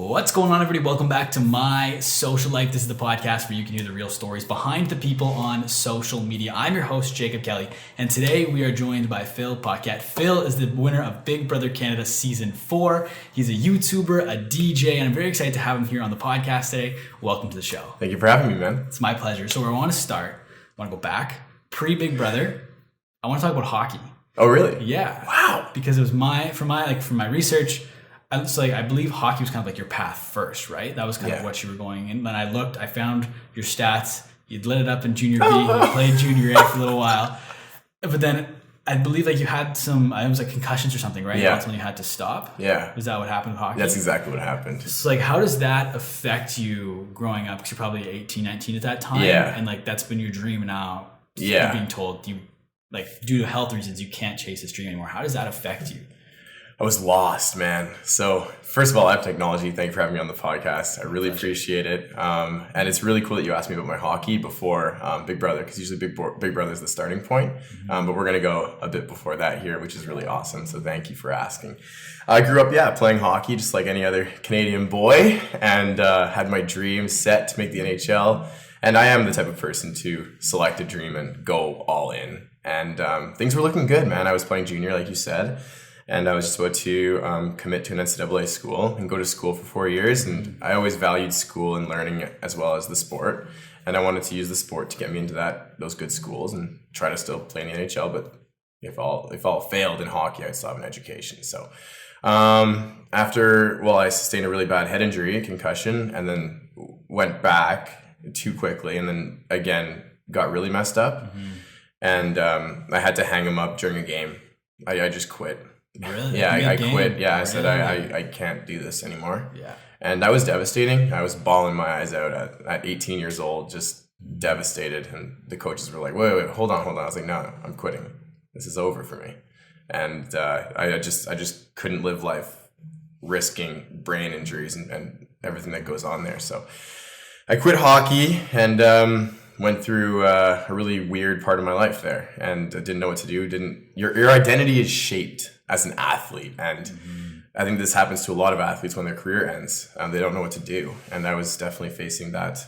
What's going on, everybody? Welcome back to My Social Life. This is the podcast where you can hear the real stories behind the people on social media. I'm your host, Jacob Kelly, and today we are joined by Phil Paquette. Phil is the winner of Big Brother Canada Season 4. He's a YouTuber, a DJ, and I'm very excited to have him here on the podcast today. Welcome to the show. Thank you for having me, man. It's my pleasure. So where I want to start, I want to go back, pre-Big Brother. I want to talk about hockey. Oh, really? Yeah. Wow. Because it was from my research, I believe hockey was kind of like your path first, right? That was kind of what you were going in. Then I looked, I found your stats. You'd lit it up in junior B. You played junior A for a little while. But then I believe you had some, it was like concussions or something, right? Yeah. That's when you had to stop. Yeah. Was that what happened with hockey? That's exactly what happened. So how does that affect you growing up? Because you're probably 18, 19 at that time. Yeah. And that's been your dream now. Yeah. You're being told due to health reasons, you can't chase this dream anymore. How does that affect you? I was lost, man. So first of all, I have technology. Thank you for having me on the podcast. I really appreciate it. And it's really cool that you asked me about my hockey before Big Brother, because usually Big Brother is the starting point. But we're going to go a bit before that here, which is really awesome. So thank you for asking. I grew up, playing hockey just like any other Canadian boy, and had my dream set to make the NHL. And I am the type of person to select a dream and go all in. And things were looking good, man. I was playing junior, like you said. And I was just about to commit to an NCAA school and go to school for 4 years. And I always valued school and learning as well as the sport. And I wanted to use the sport to get me into those good schools and try to still play in the NHL. But if all failed in hockey, I'd still have an education. So I sustained a really bad head injury, a concussion, and then went back too quickly. And then again, got really messed up. Mm-hmm. And I had to hang him up during a game. I just quit. Really? Yeah, I quit. Yeah, I said I can't do this anymore. Yeah. And that was devastating. I was bawling my eyes out at 18 years old, just devastated. And the coaches were like, wait, hold on. I was like, no, I'm quitting. This is over for me. And I just couldn't live life risking brain injuries and everything that goes on there. So I quit hockey and went through a really weird part of my life there, and I didn't know what to do. Your identity is shaped as an athlete, and I think this happens to a lot of athletes when their career ends. They don't know what to do, and I was definitely facing that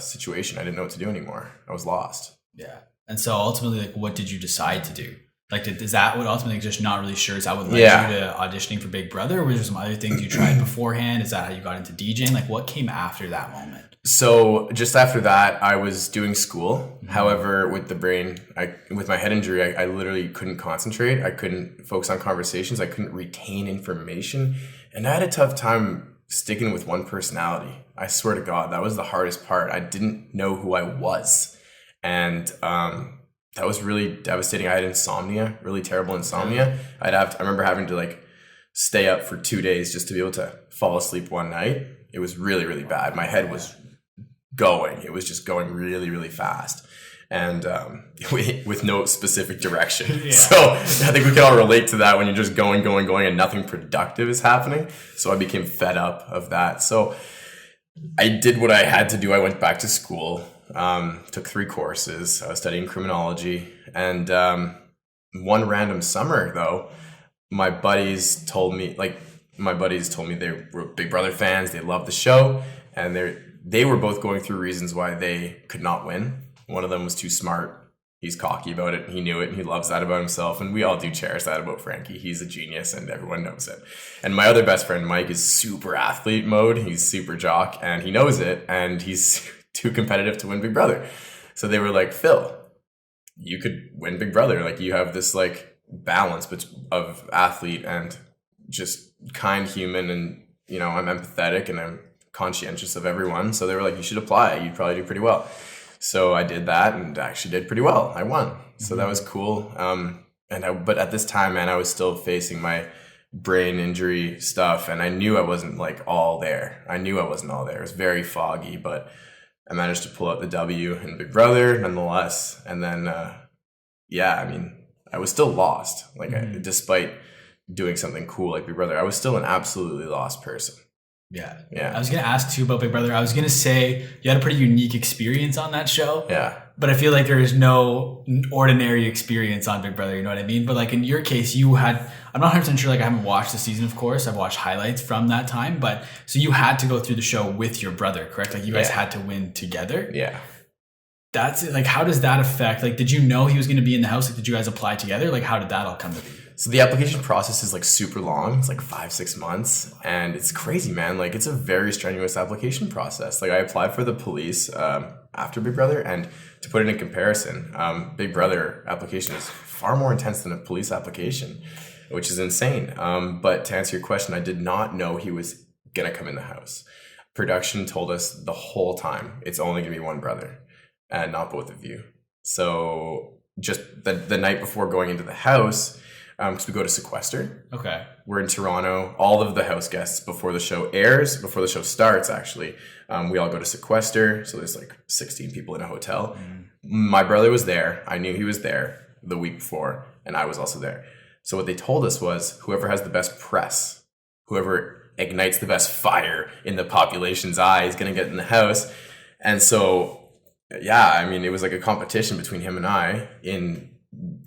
situation. I didn't know what to do anymore. I was lost. Yeah, and so ultimately, what did you decide to do? Is that what ultimately, just not really sure, is that what led you to auditioning for Big Brother, or was there some other things you tried beforehand? Is that how you got into DJing? What came after that moment? So just after that, I was doing school. Mm-hmm. However, with with my head injury, I literally couldn't concentrate. I couldn't focus on conversations. I couldn't retain information. And I had a tough time sticking with one personality. I swear to God, that was the hardest part. I didn't know who I was. And that was really devastating. I had insomnia, really terrible insomnia. I remember having to stay up for 2 days just to be able to fall asleep one night. It was really, really bad. My head was going. It was just going really, really fast, and with no specific direction. Yeah. So I think we can all relate to that when you're just going, and nothing productive is happening. So I became fed up of that. So I did what I had to do. I went back to school, took 3 courses. I was studying criminology, and one random summer though, my buddies told me they were Big Brother fans. They loved the show, and they were both going through reasons why they could not win. One of them was too smart. He's cocky about it. He knew it, and he loves that about himself. And we all do cherish that about Frankie. He's a genius, and everyone knows it. And my other best friend, Mike, is super athlete mode. He's super jock, and he knows it, and he's too competitive to win Big Brother. So they were like, Phil, you could win Big Brother. You have this balance of athlete and just kind human, and I'm empathetic and I'm conscientious of everyone. So they were like, you should apply, you'd probably do pretty well. So I did that and actually did pretty well. I won. So that was cool. But at this time, man, I was still facing my brain injury stuff, and I knew I wasn't all there. It was very foggy, but I managed to pull out the W in Big Brother nonetheless. And then I was still lost. Despite doing something cool like Big Brother, I was still an absolutely lost person. Yeah. I was going to ask too about Big Brother. I was going to say you had a pretty unique experience on that show. Yeah. but I feel like there is no ordinary experience on Big Brother, you know what I mean? But like in your case, I'm not 100% sure, like I haven't watched the season, of course. I've watched highlights from that time, but so you had to go through the show with your brother, correct? Like you guys had to win together? Yeah. That's it. Like, how does that affect, like, did you know he was going to be in the house? Like, did you guys apply together? Like, how did that all come to be? So the application process is like super long. It's like 5-6 months, and it's crazy, man. Like it's a very strenuous application process. Like I applied for the police after Big Brother, and to put it in comparison, Big Brother application is far more intense than a police application, which is insane. But to answer your question, I did not know he was gonna come in the house. Production told us the whole time it's only gonna be one brother, and not both of you. So just the night before going into the house. Because we go to sequester. Okay. We're in Toronto. All of the house guests before the show airs, before the show starts, actually, we all go to sequester. So there's like 16 people in a hotel. My brother was there. I knew he was there the week before, and I was also there. So what they told us was whoever has the best press, whoever ignites the best fire in the population's eye is going to get in the house. And so, yeah, I mean, it was like a competition between him and I in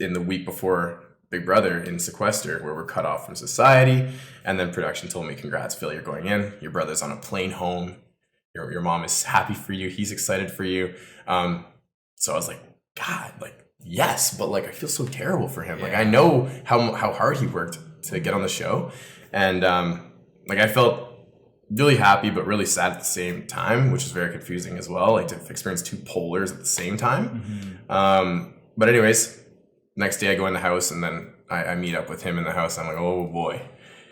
the week before Big Brother in sequester, where we're cut off from society. And then production told me, congrats, Phil, you're going in. Your brother's on a plane home. Your mom is happy for you. He's excited for you. So I was like, God, like, yes, but like, I feel so terrible for him. Like, I know how hard he worked to get on the show. And like, I felt really happy, but really sad at the same time, which is very confusing as well. Like to experience two polars at the same time. But anyways, next day I go in the house, and then I meet up with him in the house. I'm like, oh boy,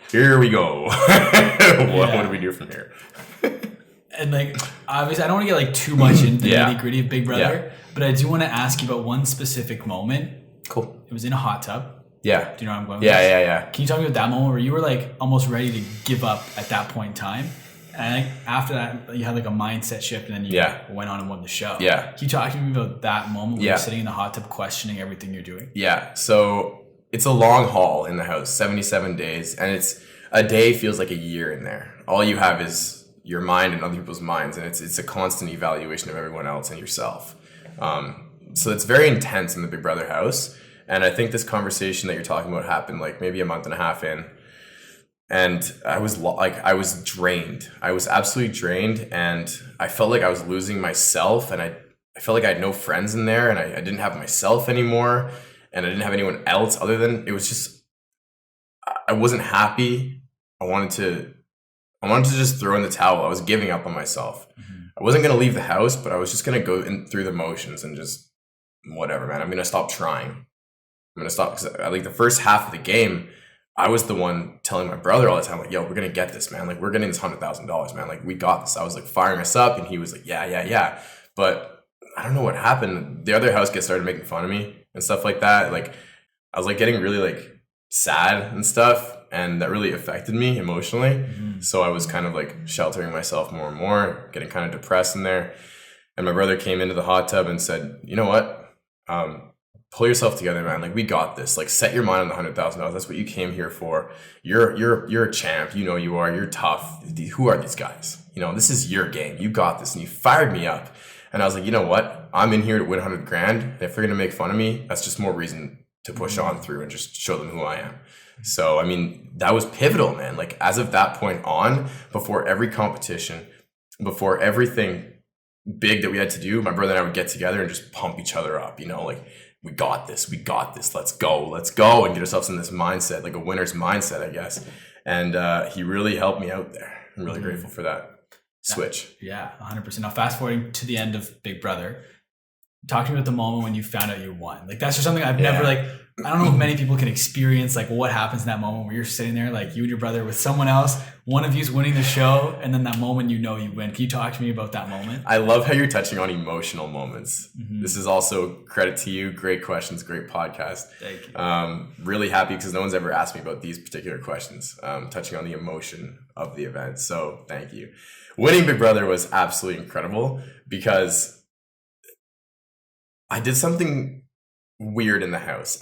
here we go. What do we do from here? And like, obviously I don't want to get like too much into the nitty gritty of Big Brother, but I do want to ask you about one specific moment. Cool. It was in a hot tub. Yeah. Do you know where I'm going with this? Yeah. Yeah. Can you talk me about that moment where you were like almost ready to give up at that point in time? And I think after that, you had like a mindset shift, and then you went on and won the show. Yeah. Can you talk to me about that moment where you're sitting in the hot tub questioning everything you're doing? Yeah. So it's a long haul in the house, 77 days. And a day feels like a year in there. All you have is your mind and other people's minds. And it's a constant evaluation of everyone else and yourself. So it's very intense in the Big Brother house. And I think this conversation that you're talking about happened like maybe a month and a half in. And I was drained. I was absolutely drained, and I felt like I was losing myself, and I felt like I had no friends in there, and I didn't have myself anymore, and I didn't have anyone else other than, it was just, I wasn't happy. I wanted to just throw in the towel. I was giving up on myself. I wasn't going to leave the house, but I was just going to go through the motions and just whatever, man. I'm going to stop trying. I'm going to stop, because like the first half of the game, I was the one telling my brother all the time, like, yo, we're going to get this, man. Like, we're getting this $100,000, man. Like, we got this. I was like firing us up, and he was like, yeah. But I don't know what happened. The other house guests started making fun of me and stuff like that. Like, I was like getting really like sad and stuff, and that really affected me emotionally. So I was kind of like sheltering myself more and more, getting kind of depressed in there. And my brother came into the hot tub and said, you know what? Pull yourself together, man. Like, we got this. Like, set your mind on the $100,000. That's what you came here for. You're a champ. You know you are. You're tough. Who are these guys? You know, this is your game. You got this. And you fired me up. And I was like, you know what? I'm in here to win $100,000. And if they're gonna make fun of me, that's just more reason to push on through and just show them who I am. So, I mean, that was pivotal, man. Like, as of that point on, before every competition, before everything big that we had to do, my brother and I would get together and just pump each other up. You know, like, we got this, let's go, and get ourselves in this mindset, like a winner's mindset, I guess. And he really helped me out there. I'm really grateful for that switch. Yeah, 100%. Now, fast forwarding to the end of Big Brother, talk to me about the moment when you found out you won. Like, that's just something I've never, like, I don't know if many people can experience, like, what happens in that moment where you're sitting there, like, you and your brother with someone else, one of you's winning the show, and then that moment you know you win. Can you talk to me about that moment? I love how you're touching on emotional moments. This is also credit to you. Great questions, great podcast. Thank you. Really happy because no one's ever asked me about these particular questions, touching on the emotion of the event. So thank you. Winning Big Brother was absolutely incredible because I did something weird in the house.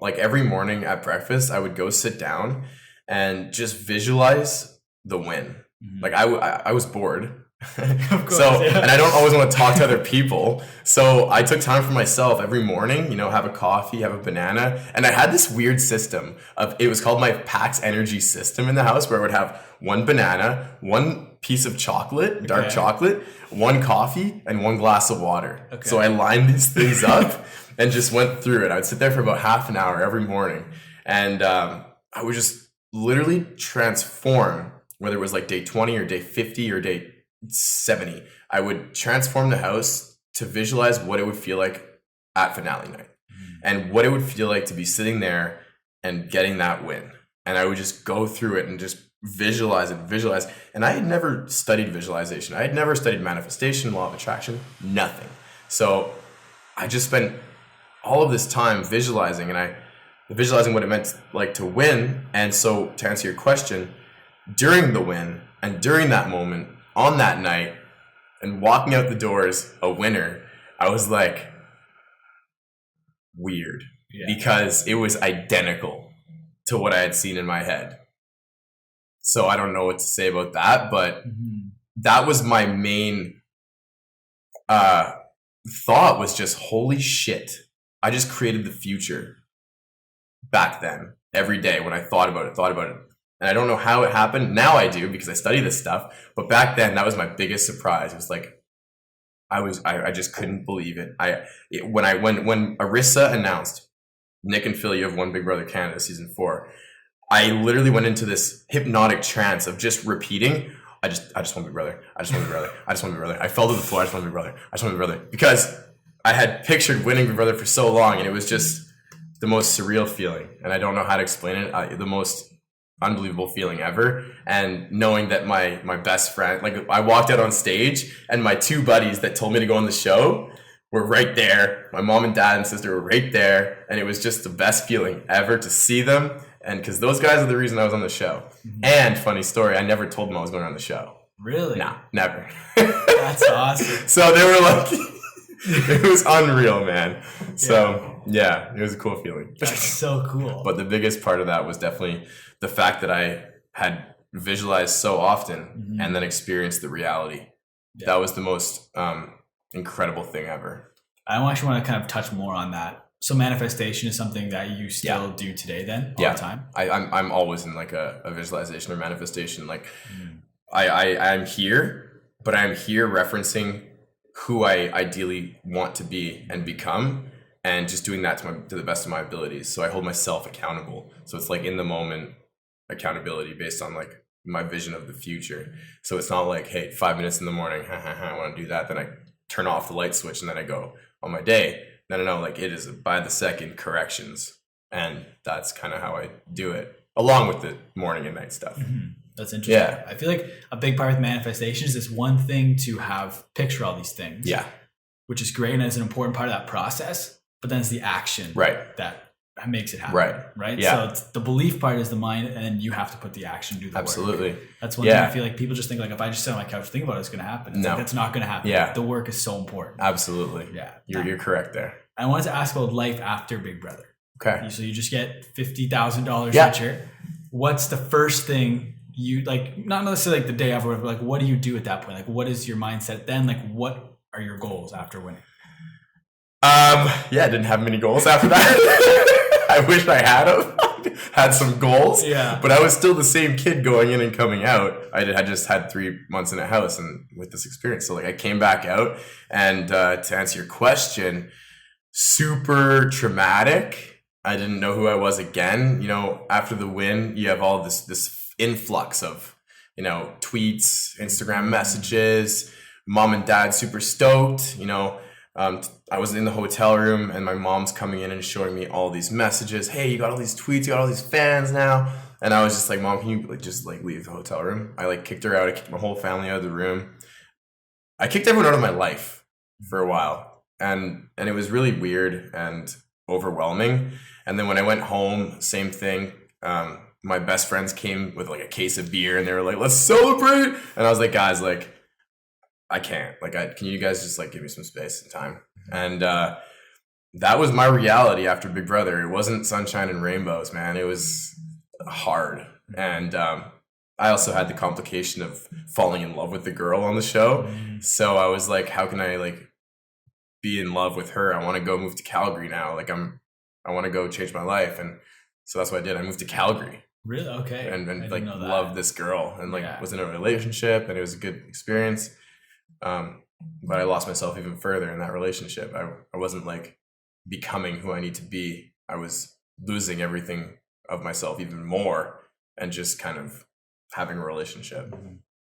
Like every morning at breakfast, I would go sit down and just visualize the win. Like I was bored Of course, So, yeah. and I don't always want to talk to other people. So I took time for myself every morning, have a coffee, have a banana. And I had this weird system it was called my Pax Energy system in the house, where I would have one banana, one piece of chocolate, dark chocolate, one coffee, and one glass of water. Okay. So I lined these things up and just went through it. I would sit there for about half an hour every morning. And I would just literally transform, whether it was like day 20 or day 50 or day 70, I would transform the house to visualize what it would feel like at finale night and what it would feel like to be sitting there and getting that win. And I would just go through it and just visualize. And I had never studied visualization. I had never studied manifestation, law of attraction, nothing. So I just spent all of this time visualizing what it meant like to win. And so to answer your question, during the win and during that moment, on that night, and walking out the doors a winner, I was like, weird, because it was identical to what I had seen in my head. So I don't know what to say about that, but that was my main thought, was just, holy shit, I just created the future back then, every day when I thought about it. And I don't know how it happened. Now I do, because I study this stuff. But back then, that was my biggest surprise. It was like, I just couldn't believe it. When Arissa announced Nick and Phil, you have one Big Brother Canada season 4, I literally went into this hypnotic trance of just repeating, I just want to be brother. I just want to be brother. I just want to be brother. I fell to the floor. I just want to be brother. I just want to be brother. Because I had pictured winning Big Brother for so long, and it was just the most surreal feeling. And I don't know how to explain it. The most unbelievable feeling ever. And knowing that my best friend, like, I walked out on stage and my 2 buddies that told me to go on the show were right there. My mom and dad and sister were right there. And it was just the best feeling ever to see them. And because those guys are the reason I was on the show. And funny story, I never told them I was going on the show. Really? No, never. That's awesome. So they were like, it was unreal, man. So yeah, it was a cool feeling. That's so cool. But the biggest part of that was definitely the fact that I had visualized so often and then experienced the reality. That was the most incredible thing ever. I actually want to kind of touch more on that. So manifestation is something that you still do today then, all the time? I'm always in like a visualization or manifestation. Like I'm here, but I'm here referencing who I ideally want to be and become, and just doing that to the best of my abilities. So I hold myself accountable. So it's like in the moment accountability based on like my vision of the future. So it's not like, hey, 5 minutes in the morning, I want to do that. Then I turn off the light switch and then I go on my day. No, like it is by the second corrections. And that's kind of how I do it, along with the morning and night stuff. That's interesting. Yeah. I feel like a big part with manifestation is this one thing to picture all these things. Yeah. Which is great and it's an important part of that process. But then it's the action that makes it happen. Right? Yeah. So it's, the belief part is the mind, and you have to put the action, do the Absolutely. work. That's one thing I feel like people just think, like, if I just sit on my couch think about it, it's going to happen. It's like, that's not going to happen. Yeah. The work is so important. Absolutely. Yeah. You're correct there. I wanted to ask about life after Big Brother. Okay. So you just get $50,000 richer. What's the first thing you, like, not necessarily like the day after, but like, what do you do at that point? Like, what is your mindset then? Like, what are your goals after winning? I didn't have many goals after that. I wish I had some goals. Yeah. But I was still the same kid going in and coming out. I just had 3 months in a house and with this experience. So like I came back out, and to answer your question, super traumatic. I didn't know who I was again. After the win, you have all this influx of, tweets, Instagram messages, mom and dad super stoked, I was in the hotel room and my mom's coming in and showing me all these messages. Hey, you got all these tweets, you got all these fans now. And I was just like, Mom, can you just leave the hotel room? I kicked her out. I kicked my whole family out of the room. I kicked everyone out of my life for a while. And it was really weird and overwhelming. And then when I went home, same thing. My best friends came with a case of beer and they were like, let's celebrate. And I was like, guys, I can't. Can you guys just give me some space and time? And that was my reality after Big Brother. It wasn't sunshine and rainbows, man. It was hard. And I also had the complication of falling in love with the girl on the show. So I was like, how can I like be in love with her? I want to go move to Calgary now. Like I want to go change my life. And so that's what I did. I moved to Calgary. Really? Okay. And like loved this girl and like was in a relationship, and it was a good experience. But I lost myself even further in that relationship. I wasn't like becoming who I need to be. I was losing everything of myself even more and just kind of having a relationship.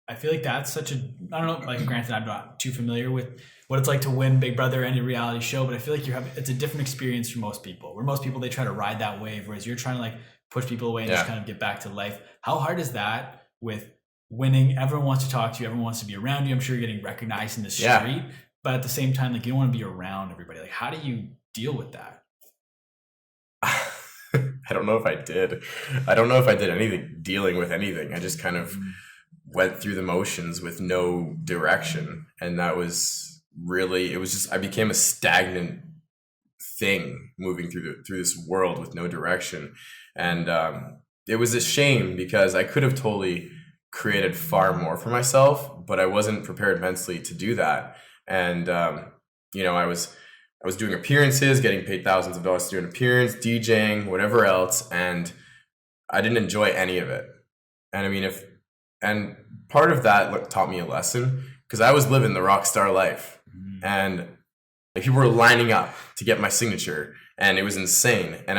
I feel like that's such a, I don't know, like granted, I'm not too familiar with what it's like to win Big Brother or any reality show, but I feel like it's a different experience for most people. Where most people, they try to ride that wave, whereas you're trying to like push people away and just kind of get back to life. How hard is that with winning? Everyone wants to talk to you. Everyone wants to be around you. I'm sure you're getting recognized in the street, but at the same time, like you don't want to be around everybody. Like, how do you deal with that? I don't know if I did. I don't know if I did anything dealing with anything. I just kind of went through the motions with no direction. And that was really, it was just, I became a stagnant thing moving through this world with no direction. And it was a shame because I could have totally created far more for myself, but I wasn't prepared mentally to do that. And, I was doing appearances, getting paid thousands of dollars to do an appearance, DJing, whatever else, and I didn't enjoy any of it. And I mean, and part of that taught me a lesson because I was living the rock star life, and like people were lining up to get my signature, and it was insane. And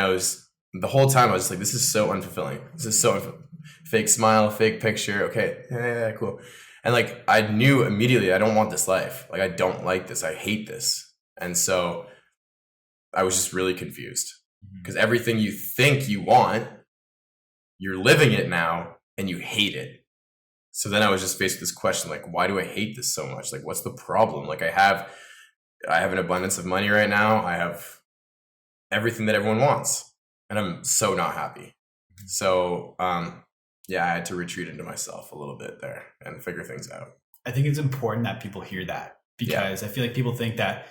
the whole time I was just like, this is so unfulfilling. This is so fake smile, fake picture. Okay, yeah, cool. And like I knew immediately, I don't want this life. Like I don't like this. I hate this. And so I was just really confused because everything you think you want, you're living it now and you hate it. So then I was just faced with this question, like, why do I hate this so much? Like, what's the problem? Like I have an abundance of money right now. I have everything that everyone wants and I'm so not happy. So, I had to retreat into myself a little bit there and figure things out. I think it's important that people hear that because I feel like people think that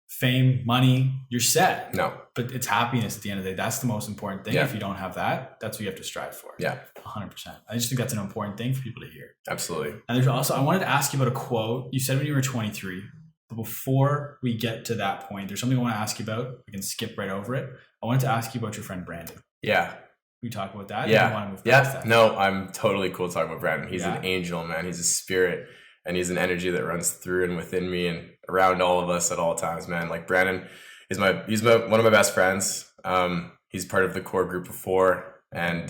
fame, money, you're set. No. But it's happiness at the end of the day. That's the most important thing. If you don't have that, that's what you have to strive for. Yeah. 100%. I just think that's an important thing for people to hear. Absolutely. And there's also, I wanted to ask you about a quote. You said when you were 23, but before we get to that point, there's something I want to ask you about. We can skip right over it. I wanted to ask you about your friend Brandon. Yeah. We talk about that? Yeah. Want to move past that? No, I'm totally cool talking about Brandon. He's an angel, man. He's a spirit. And he's an energy that runs through and within me and around all of us at all times, man. Like Brandon is one of my best friends. He's part of the core group of 4, and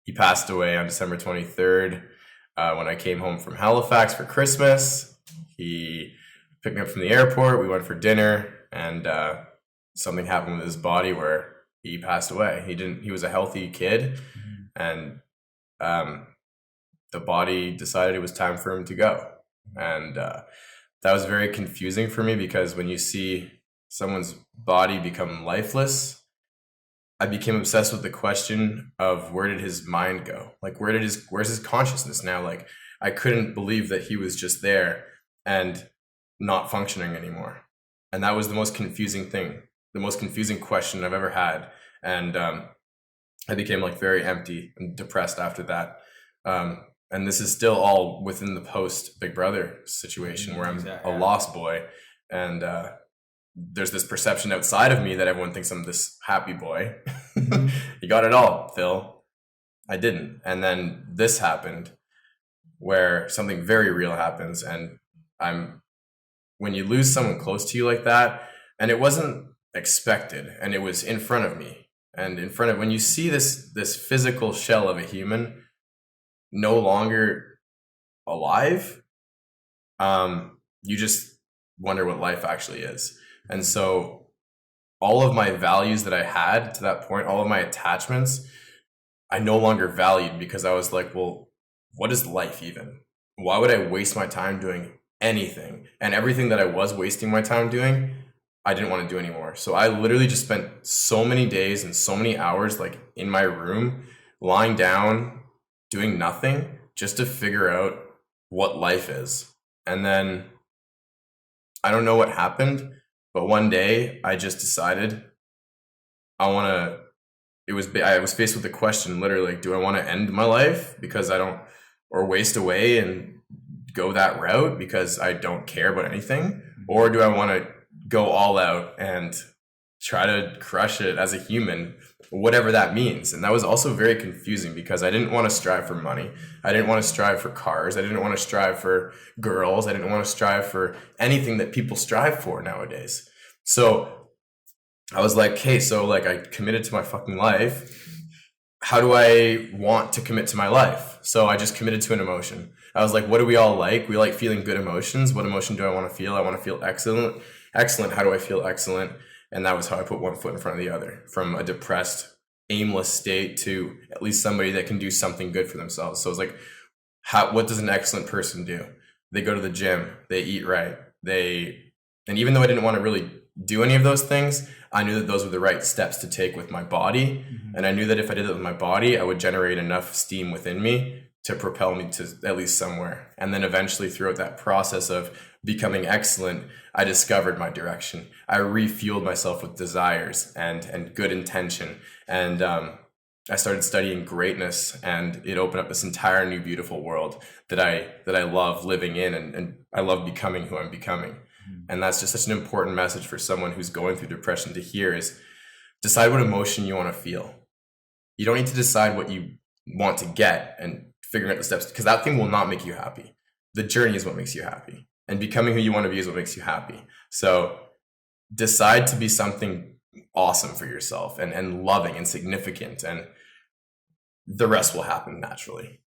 he passed away on December 23rd when I came home from Halifax for Christmas. He picked me up from the airport. We went for dinner, and something happened with his body where he passed away. He was a healthy kid, and the body decided it was time for him to go. And that was very confusing for me because when you see someone's body become lifeless, I became obsessed with the question of where did his mind go? Like where's his consciousness now? Like I couldn't believe that he was just there and not functioning anymore. And that was the most confusing thing, the most confusing question I've ever had. And I became like very empty and depressed after that. And this is still all within the post Big Brother situation where I'm a lost boy. And there's this perception outside of me that everyone thinks I'm this happy boy. You got it all, Phil. I didn't. And then this happened where something very real happens. And when you lose someone close to you like that, and it wasn't expected, and it was in front of me. And when you see this physical shell of a human no longer alive, you just wonder what life actually is. And so all of my values that I had to that point, all of my attachments, I no longer valued because I was like, well, what is life even? Why would I waste my time doing anything? And everything that I was wasting my time doing, I didn't want to do anymore. So I literally just spent so many days and so many hours like in my room, lying down, doing nothing just to figure out what life is. And then I don't know what happened, but one day I just decided I want to I was faced with the question, literally, like, do I want to end my life because or waste away and go that route because I don't care about anything? Or do I want to go all out and try to crush it as a human, whatever that means? And that was also very confusing because I didn't want to strive for money. I didn't want to strive for cars. I didn't want to strive for girls. I didn't want to strive for anything that people strive for nowadays. So I was like, hey, so like I committed to my fucking life. How do I want to commit to my life? So I just committed to an emotion. I was like, what do we all like? We like feeling good emotions. What emotion do I want to feel? I want to feel excellent. Excellent. How do I feel excellent? And that was how I put one foot in front of the other, from a depressed, aimless state to at least somebody that can do something good for themselves. So it's like, what does an excellent person do? They go to the gym, they eat right. And even though I didn't want to really do any of those things, I knew that those were the right steps to take with my body. Mm-hmm. And I knew that if I did it with my body, I would generate enough steam within me to propel me to at least somewhere. And then eventually throughout that process of becoming excellent, I discovered my direction. I refueled myself with desires and good intention. And I started studying greatness, and it opened up this entire new beautiful world that I love living in, and I love becoming who I'm becoming. And that's just such an important message for someone who's going through depression to hear, is decide what emotion you want to feel. You don't need to decide what you want to get and figuring out the steps, because that thing will not make you happy. The journey is what makes you happy, and becoming who you want to be is what makes you happy. So decide to be something awesome for yourself and loving and significant, and the rest will happen naturally.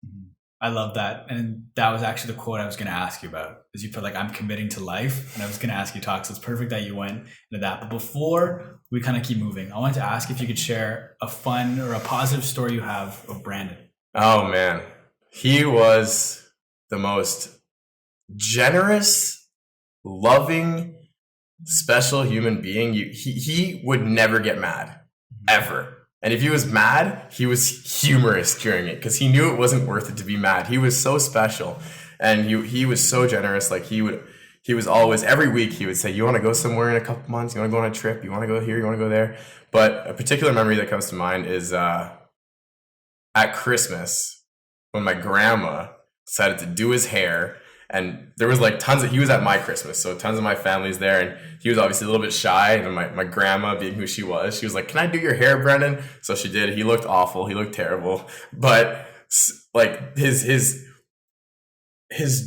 I love that. And that was actually the quote I was going to ask you about, is you put like, I'm committing to life. And I was going to ask you talk. So it's perfect that you went into that. But before we kind of keep moving, I wanted to ask if you could share a fun or a positive story you have of Brandon. Oh man. He was the most generous, loving, special human being. He would never get mad, ever. And if he was mad, he was humorous during it because he knew it wasn't worth it to be mad. He was so special, and he was so generous. Like he was always, every week he would say, you want to go somewhere in a couple months? You want to go on a trip? You want to go here? You want to go there? But a particular memory that comes to mind is at Christmas when my grandma decided to do his hair. And there was like he was at my Christmas, so tons of my family's there, and he was obviously a little bit shy, and my grandma, being who she was like, can I do your hair, Brendan? So she did. He looked awful. He looked terrible. But like his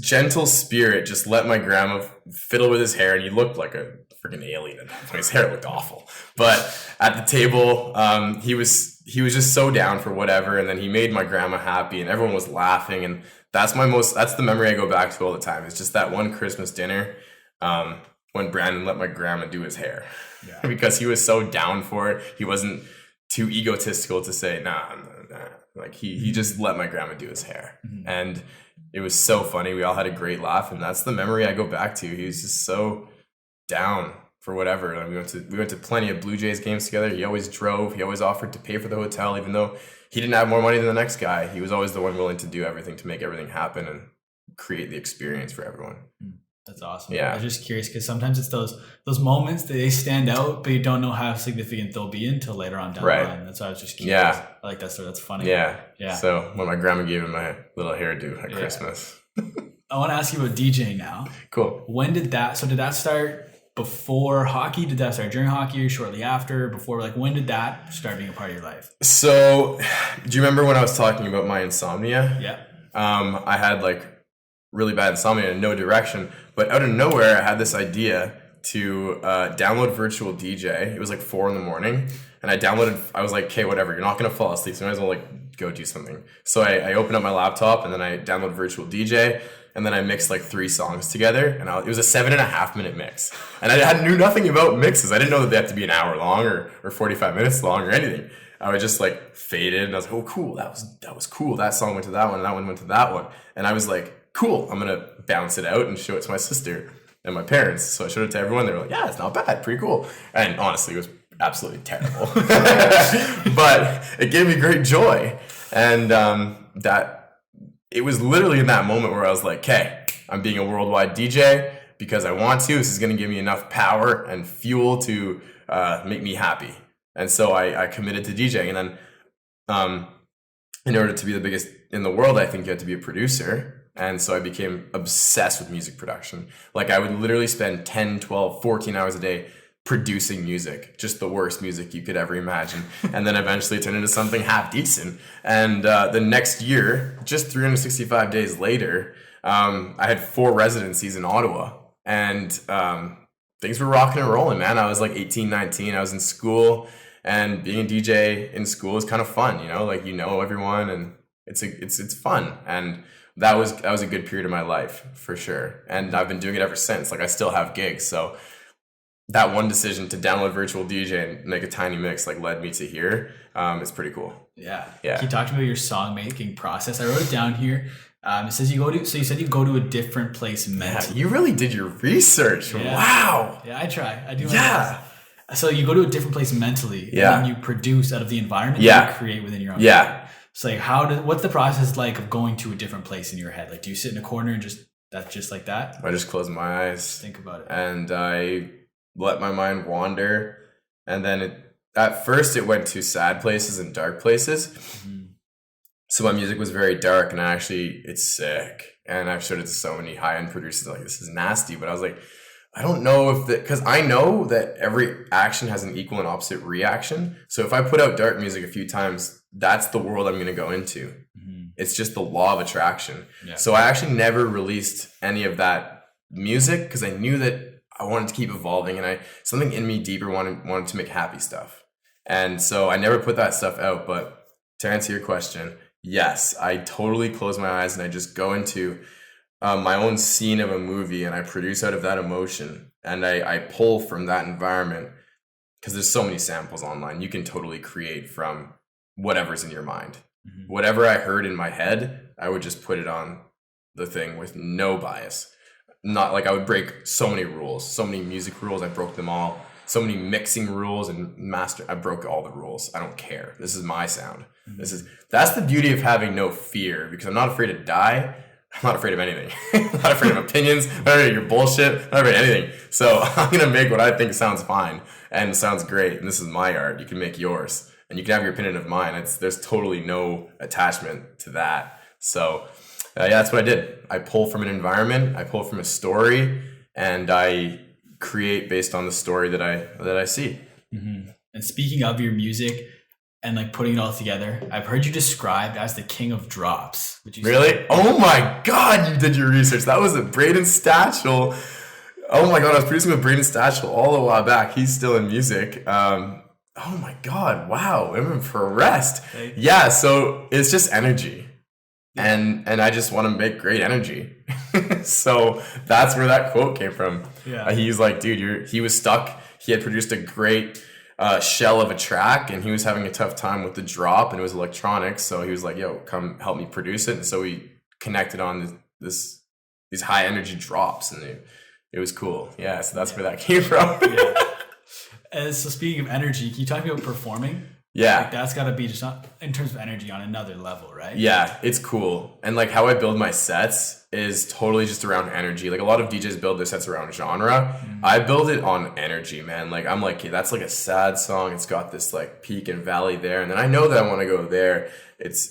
gentle spirit just let my grandma fiddle with his hair, and he looked like a freaking alien. His hair looked awful. But at the table, he was just so down for whatever, and then he made my grandma happy, and everyone was laughing, and that's the memory I go back to all the time. It's just that one Christmas dinner when Brandon let my grandma do his hair. Yeah. Because he was so down for it. He wasn't too egotistical to say, nah. Like he just let my grandma do his hair. Mm-hmm. And it was so funny. We all had a great laugh, and that's the memory I go back to. He was just so down for whatever. And we went to plenty of Blue Jays games together. He always drove. He always offered to pay for the hotel, even though he didn't have more money than the next guy. He was always the one willing to do everything to make everything happen and create the experience for everyone. That's awesome. Yeah. I was just curious because sometimes it's those moments that they stand out, but you don't know how significant they'll be until later on down the line. That's why I was just curious. Yeah. I like that story. That's funny. Yeah. Yeah. So when my grandma gave him my little hairdo at Christmas. I want to ask you about DJing now. Cool. Did that start before hockey? Did that start during hockey or shortly after? Before, like, when did that start being a part of your life? So, do you remember when I was talking about my insomnia? Yeah. I had like really bad insomnia and no direction, but out of nowhere, I had this idea to download virtual DJ. It was like 4 a.m, and I was like, okay, whatever, you're not going to fall asleep, so I might as well like go do something. So I opened up my laptop, and then I downloaded virtual DJ, and then I mixed like 3 songs together, and it was a 7.5 minute mix. And I knew nothing about mixes. I didn't know that they have to be an hour long or 45 minutes long or anything. I would just like fade in, and I was like, oh, cool, that was cool. That song went to that one, and that one went to that one. And I was like, cool, I'm going to bounce it out and show it to my sister and my parents. So I showed it to everyone. They were like, yeah, it's not bad, pretty cool. And honestly, it was absolutely terrible. But it gave me great joy. And it was literally in that moment where I was like, okay, I'm being a worldwide DJ because I want to. This is going to give me enough power and fuel to make me happy. And so I committed to DJing. And then in order to be the biggest in the world, I think you have to be a producer. And so I became obsessed with music production. Like I would literally spend 10, 12, 14 hours a day producing music, just the worst music you could ever imagine. And then eventually turned into something half decent. And the next year, just 365 days later, I had 4 residencies in Ottawa. And things were rocking and rolling, man. I was like 18, 19. I was in school. And being a DJ in school is kind of fun, you know, like, you know, everyone, and it's fun. And that was a good period of my life for sure. And I've been doing it ever since. Like I still have gigs. So that one decision to download virtual DJ and make a tiny mix like led me to here. It's pretty cool. Yeah. Yeah. Can you talk to me about your song making process? I wrote it down here. It says you said you go to a different place mentally. Yeah, you really did your research. Yeah. Wow. Yeah, I try. I do. Yeah. So you go to a different place mentally, and then you produce out of the environment that you create within your own. Yeah. Mind. So like, what's the process like of going to a different place in your head? Like, do you sit in a corner and that's just like that? I just close my eyes. Think about it. And I let my mind wander. And then at first it went to sad places and dark places. Mm-hmm. So my music was very dark, and it's sick. And I've showed it to so many high-end producers, like, this is nasty. But I was like, I don't know because I know that every action has an equal and opposite reaction. So if I put out dark music a few times, that's the world I'm going to go into. Mm-hmm. It's just the law of attraction. Yeah. So I actually never released any of that music because I knew that I wanted to keep evolving, and something in me deeper wanted to make happy stuff. And so I never put that stuff out. But to answer your question, yes, I totally close my eyes and I just go into my own scene of a movie, and I produce out of that emotion, and I pull from that environment, because there's so many samples online. You can totally create from whatever's in your mind. Mm-hmm. Whatever I heard in my head, I would just put it on the thing with no bias. Not like I would break so many rules, so many music rules. I broke them all. So many mixing rules and I broke all the rules. I don't care. This is my sound. Mm-hmm. That's the beauty of having no fear, because I'm not afraid to die. I'm not afraid of anything. I'm not afraid of opinions. I'm not afraid of your bullshit. I'm not afraid of anything. So I'm going to make what I think sounds fine and sounds great. And this is my art. You can make yours. And you can have your opinion of mine. There's totally no attachment to that. So that's what I did. I pull from an environment. I pull from a story. And I create based on the story that I see. Mm-hmm. And speaking of your music and like putting it all together, I've heard you described as the king of drops. Would you really say? Oh my God, you did your research. That was a Braden Stachel. Oh my God, I was producing with Braden Stachel all a while back. He's still in music. Oh my God, wow, I'm impressed. Yeah, so it's just energy. And I just want to make great energy. So that's where that quote came from. Yeah. He's like, dude, he was stuck. He had produced a great shell of a track, and he was having a tough time with the drop, and it was electronic. So he was like, yo, come help me produce it. And so we connected on these high energy drops, and it was cool. Yeah. So that's where that came from. Yeah. And so speaking of energy, can you talk about performing? Yeah. Like that's got to be just not in terms of energy on another level, right? Yeah, it's cool. And like how I build my sets is totally just around energy. Like a lot of DJs build their sets around genre. Mm-hmm. I build it on energy, man. Like I'm like, okay, that's like a sad song. It's got this like peak and valley there. And then I know that I want to go there. It's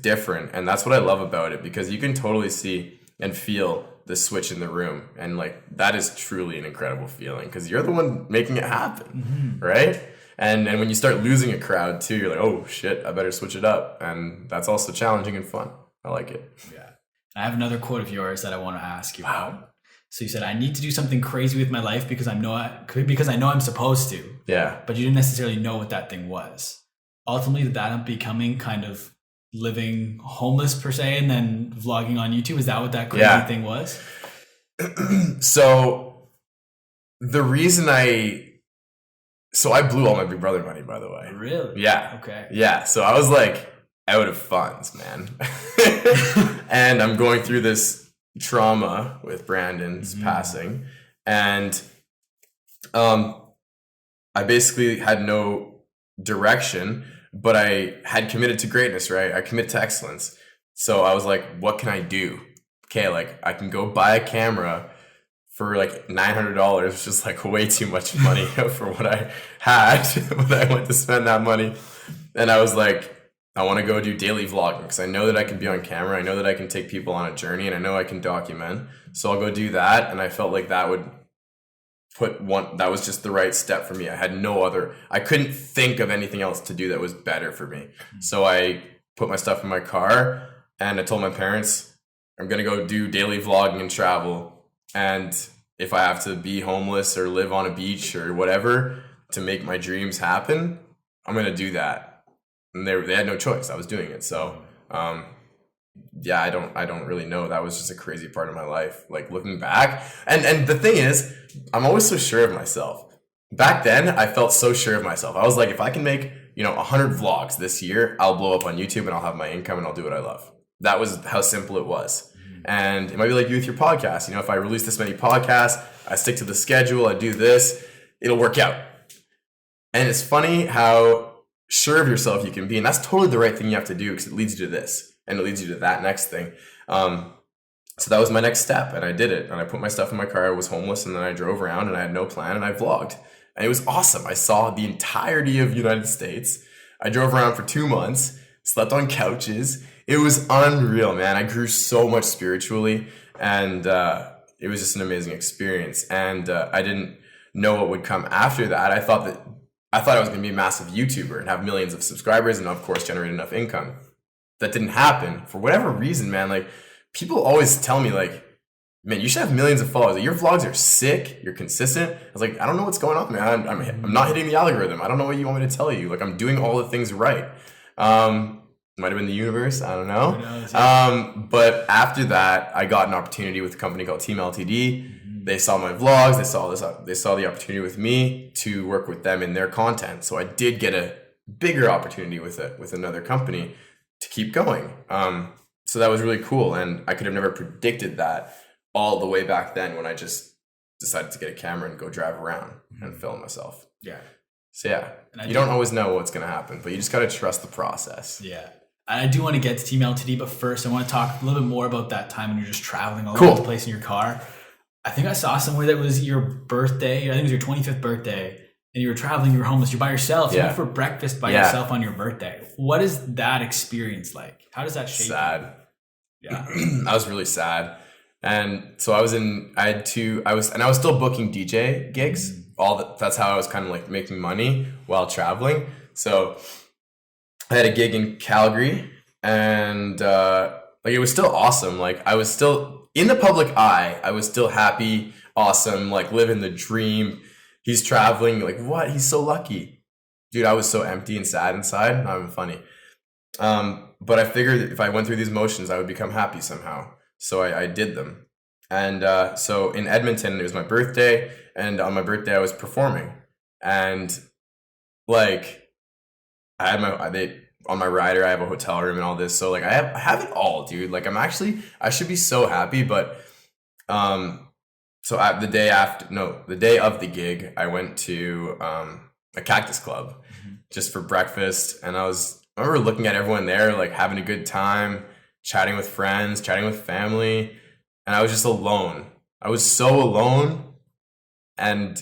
different. And that's what I love about it, because you can totally see and feel the switch in the room. And like, that is truly an incredible feeling, because you're the one making it happen. Mm-hmm. Right? And when you start losing a crowd too, you're like, oh shit, I better switch it up. And that's also challenging and fun. I like it. Yeah. I have another quote of yours that I want to ask you about. So you said, I need to do something crazy with my life because I know I'm supposed to. Yeah. But you didn't necessarily know what that thing was. Ultimately, did that end up becoming kind of living homeless per se, and then vlogging on YouTube? Is that what that crazy thing was? So the reason I blew all my Big Brother money, by the way. Really? Yeah. Okay. Yeah. So I was like out of funds, man. And I'm going through this trauma with Brandon's passing. And I basically had no direction, but I had committed to greatness, right? I committed to excellence. So I was like, what can I do? Okay, like I can go buy a camera for like $900, which is like way too much money for what I had when I went to spend that money. And I was like, I want to go do daily vlogging because I know that I can be on camera. I know that I can take people on a journey, and I know I can document. So I'll go do that. And I felt like that was just the right step for me. I couldn't think of anything else to do that was better for me. So I put my stuff in my car and I told my parents, I'm going to go do daily vlogging and travel. And if I have to be homeless or live on a beach or whatever to make my dreams happen, I'm going to do that. And they had no choice. I was doing it. So, yeah, I don't really know. That was just a crazy part of my life. Like looking back. And the thing is, I'm always so sure of myself. Back then, I felt so sure of myself. I was like, if I can make, 100 vlogs this year, I'll blow up on YouTube and I'll have my income and I'll do what I love. That was how simple it was. And it might be like you with your podcast. If I release this many podcasts, I stick to the schedule, I do this, it'll work out. And it's funny how sure of yourself you can be. And that's totally the right thing you have to do because it leads you to this and it leads you to that next thing. So that was my next step and I did it. And I put my stuff in my car. I was homeless and then I drove around and I had no plan and I vlogged. And it was awesome. I saw the entirety of the United States. I drove around for 2 months, slept on couches. It was unreal, man. I grew so much spiritually and it was just an amazing experience. And I didn't know what would come after that. I thought I was going to be a massive YouTuber and have millions of subscribers and of course generate enough income. That didn't happen for whatever reason, man. Like people always tell me like, man, you should have millions of followers. Like, your vlogs are sick. You're consistent. I was like, I don't know what's going on, man. I'm not hitting the algorithm. I don't know what you want me to tell you. Like I'm doing all the things right. Might have been the universe. I don't know. Who knows, yeah. But after that, I got an opportunity with a company called Team LTD. Mm-hmm. They saw my vlogs. They saw the opportunity with me to work with them in their content. So I did get a bigger opportunity with another company to keep going. So that was really cool. And I could have never predicted that all the way back then when I just decided to get a camera and go drive around and film myself. Yeah. So yeah, you don't always know what's going to happen, but you just got to trust the process. Yeah. And I do want to get to Team LTD, but first I want to talk a little bit more about that time when you're just traveling all over the place in your car. I think I saw somewhere that was your birthday. I think it was your 25th birthday, and you were traveling, you were homeless, you're by yourself. You went for breakfast by yourself on your birthday. What is that experience like? How does that shape you? Sad. Yeah. I was really sad. And so I was still booking DJ gigs. That's how I was kind of like making money while traveling. So I had a gig in Calgary and like it was still awesome. Like I was still in the public eye. I was still happy, awesome, like living the dream. He's traveling, like what? He's so lucky. Dude, I was so empty and sad inside. Not even funny. But I figured that if I went through these motions, I would become happy somehow. So I did them. And so in Edmonton, it was my birthday. And on my birthday, I was performing. And like I had on my rider, I have a hotel room and all this. So like I have it all, dude. Like I should be so happy. But so the day of the gig, I went to a cactus club just for breakfast. And I remember looking at everyone there, like having a good time, chatting with friends, chatting with family. And I was just alone. I was so alone. And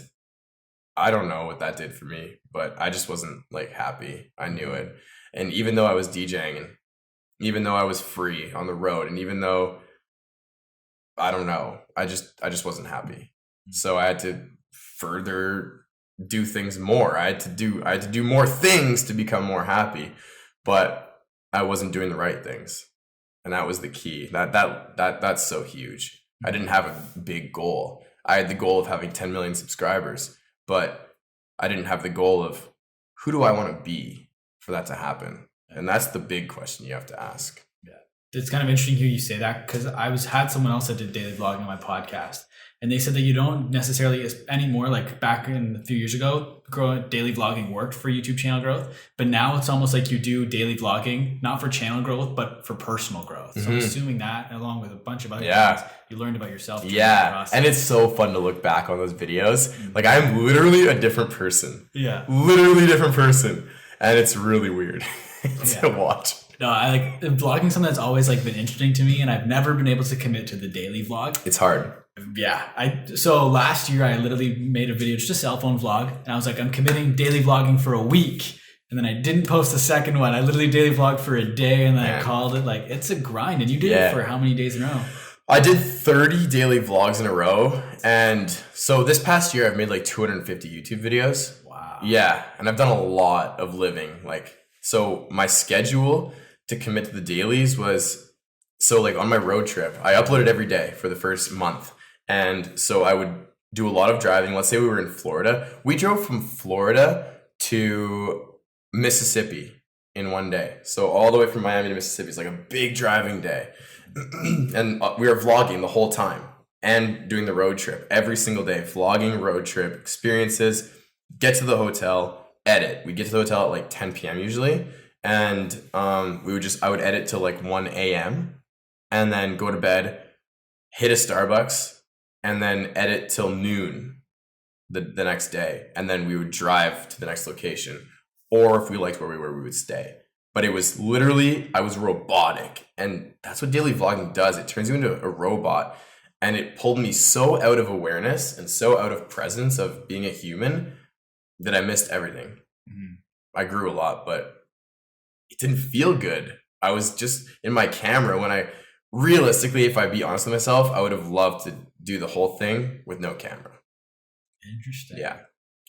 I don't know what that did for me, but I just wasn't like happy. I knew it. And even though I was DJing and even though I was free on the road and even though I don't know, I just wasn't happy. So I had to further do things more. I had to do more things to become more happy, but I wasn't doing the right things. And that was the key. That's so huge. I didn't have a big goal. I had the goal of having 10 million subscribers, but I didn't have the goal of who do I want to be for that to happen? And that's the big question you have to ask. Yeah. It's kind of interesting to hear you say that because I had someone else that did daily vlogging on my podcast. And they said that you don't necessarily anymore, like back in a few years ago, daily vlogging worked for YouTube channel growth. But now it's almost like you do daily vlogging, not for channel growth, but for personal growth. So I'm assuming that along with a bunch of other things, you learned about yourself. Yeah. And it's so fun to look back on those videos. Like I'm literally a different person. Yeah. Literally different person. And it's really weird to watch. No, I like vlogging. Something that's always like been interesting to me, and I've never been able to commit to the daily vlog. It's hard. Yeah, so last year I literally made a video, just a cell phone vlog, and I was like, I'm committing daily vlogging for a week, and then I didn't post the second one. I literally daily vlogged for a day, and then I called it. Like, it's a grind, and you did it for how many days in a row? I did 30 daily vlogs in a row, and so this past year I've made like 250 YouTube videos. Wow. Yeah, and I've done a lot of living. Like, so my schedule to commit to the dailies was, so like on my road trip, I uploaded every day for the first month. And so I would do a lot of driving. Let's say we were in Florida. We drove from Florida to Mississippi in one day. So all the way from Miami to Mississippi is like a big driving day. And we were vlogging the whole time and doing the road trip every single day, vlogging road trip experiences, get to the hotel, edit. We get to the hotel at like 10 p.m. usually. And I would edit till like 1 a.m. and then go to bed, hit a Starbucks, and then edit till noon the next day. And then we would drive to the next location. Or if we liked where we were, we would stay. But it was literally, I was robotic. And that's what daily vlogging does. It turns you into a robot. And it pulled me so out of awareness and so out of presence of being a human that I missed everything. Mm-hmm. I grew a lot, but it didn't feel good. I was just in my camera when realistically, if I be honest with myself, I would have loved to do the whole thing with no camera. Interesting. Yeah.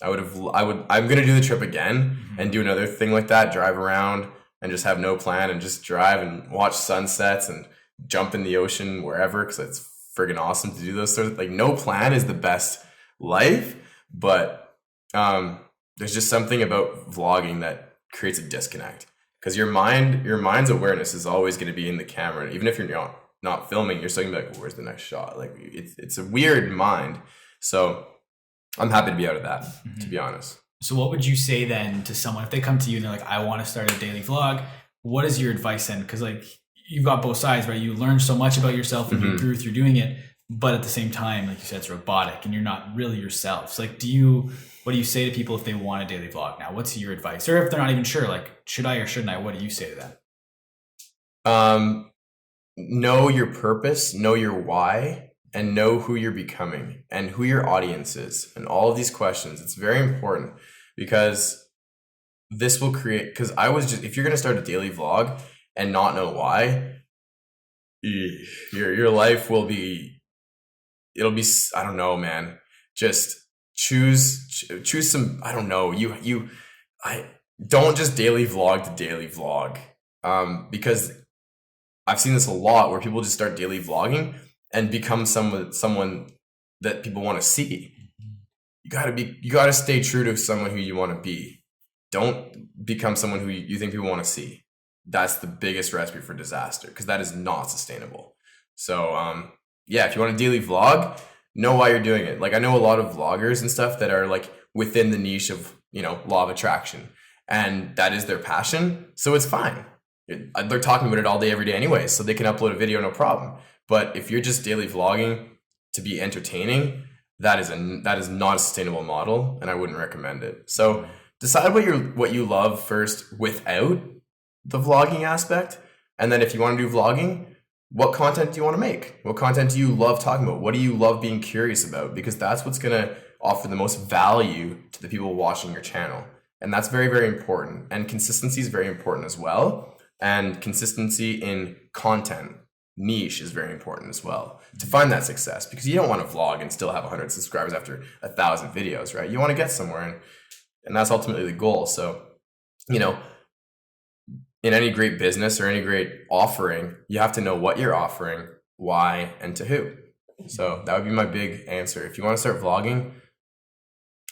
I'm going to do the trip again and do another thing like that, drive around and just have no plan and just drive and watch sunsets and jump in the ocean wherever, because it's friggin' awesome to do those sort of, like, no plan is the best life, but there's just something about vlogging that creates a disconnect, because your mind's awareness is always going to be in the camera. Even if you're not filming, you're still gonna be like, well, where's the next shot? Like, it's a weird mind. So I'm happy to be out of that, to be honest. So what would you say then to someone if they come to you and they're like, I want to start a daily vlog? What is your advice then? Because like, you've got both sides, right? You learn so much about yourself and you grew through doing it, but at the same time, like you said, it's robotic and you're not really yourself. So like, what do you say to people if they want a daily vlog now? What's your advice? Or if they're not even sure, like, should I or shouldn't I? What do you say to them? Know your purpose, know your why, and know who you're becoming and who your audience is. And all of these questions, it's very important, because this will create, because if you're going to start a daily vlog and not know why, your life will be, I don't know, man. Just choose some, I don't know, I don't just daily vlog to daily vlog. Because I've seen this a lot where people just start daily vlogging and become someone that people want to see. You gotta stay true to someone who you want to be. Don't become someone who you think people want to see. That's the biggest recipe for disaster, because that is not sustainable. So if you want a daily vlog, know why you're doing it. Like, I know a lot of vloggers and stuff that are like within the niche of, law of attraction, and that is their passion. So it's fine. They're talking about it all day, every day anyway, so they can upload a video, no problem. But if you're just daily vlogging to be entertaining, that is not a sustainable model, and I wouldn't recommend it. So decide what you love first without the vlogging aspect, and then if you want to do vlogging, what content do you want to make? What content do you love talking about? What do you love being curious about? Because that's what's going to offer the most value to the people watching your channel, and that's very, very important. And consistency is very important as well, and consistency in content niche is very important as well to find that success, because you don't want to vlog and still have 100 subscribers after 1,000 videos, right? You want to get somewhere, and that's ultimately the goal. So, in any great business or any great offering, you have to know what you're offering, why, and to who. So that would be my big answer. If you want to start vlogging,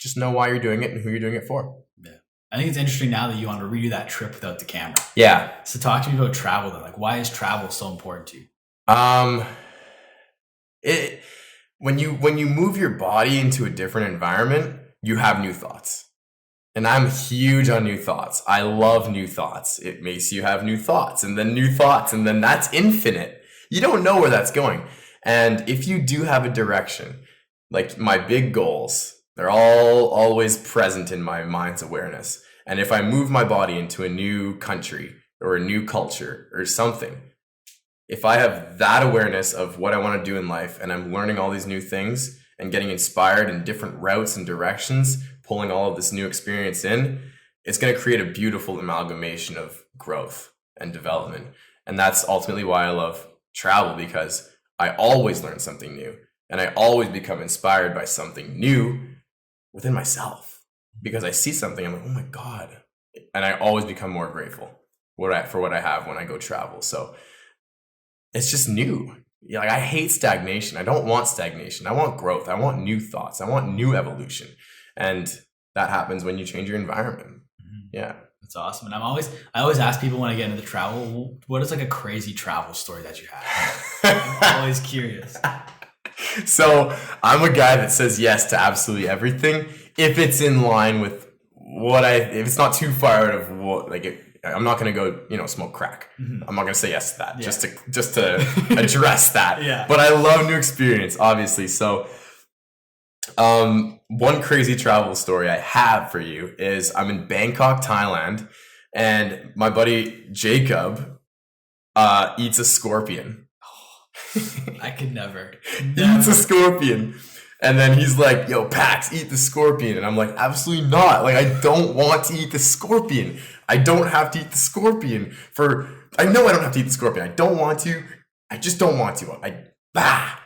just know why you're doing it and who you're doing it for. Yeah. I think it's interesting now that you want to redo that trip without the camera. Yeah. So talk to me about travel then. Like, why is travel so important to you? When you move your body into a different environment, you have new thoughts. And I'm huge on new thoughts. I love new thoughts. It makes you have new thoughts and then new thoughts, and then that's infinite. You don't know where that's going. And if you do have a direction, like my big goals, they're all always present in my mind's awareness. And if I move my body into a new country, or a new culture or something, if I have that awareness of what I want to do in life and I'm learning all these new things and getting inspired in different routes and directions, pulling all of this new experience in, it's going to create a beautiful amalgamation of growth and development. And that's ultimately why I love travel, because I always learn something new and I always become inspired by something new within myself, because I see something, I'm like, oh my God. And I always become more grateful for what I have when I go travel. So it's just new. Like, I hate stagnation. I don't want stagnation. I want growth. I want new thoughts. I want new evolution. And that happens when you change your environment. Mm-hmm. Yeah. That's awesome. And I always ask people when I get into travel, what is like a crazy travel story that you have? I'm always curious. So I'm a guy that says yes to absolutely everything if it's in line with if it's not too far out of what, like, I'm not going to go, smoke crack. Mm-hmm. I'm not going to say yes to that, just to address that. Yeah. But I love new experience, obviously. So one crazy travel story I have for you is I'm in Bangkok, Thailand, and my buddy Jacob eats a scorpion. I could never. Eats a scorpion. And then he's like, yo, Pax, eat the scorpion. And I'm like, absolutely not. Like, I don't want to eat the scorpion. I don't have to eat the scorpion I know I don't have to eat the scorpion. I don't want to. I just don't want to. Yeah.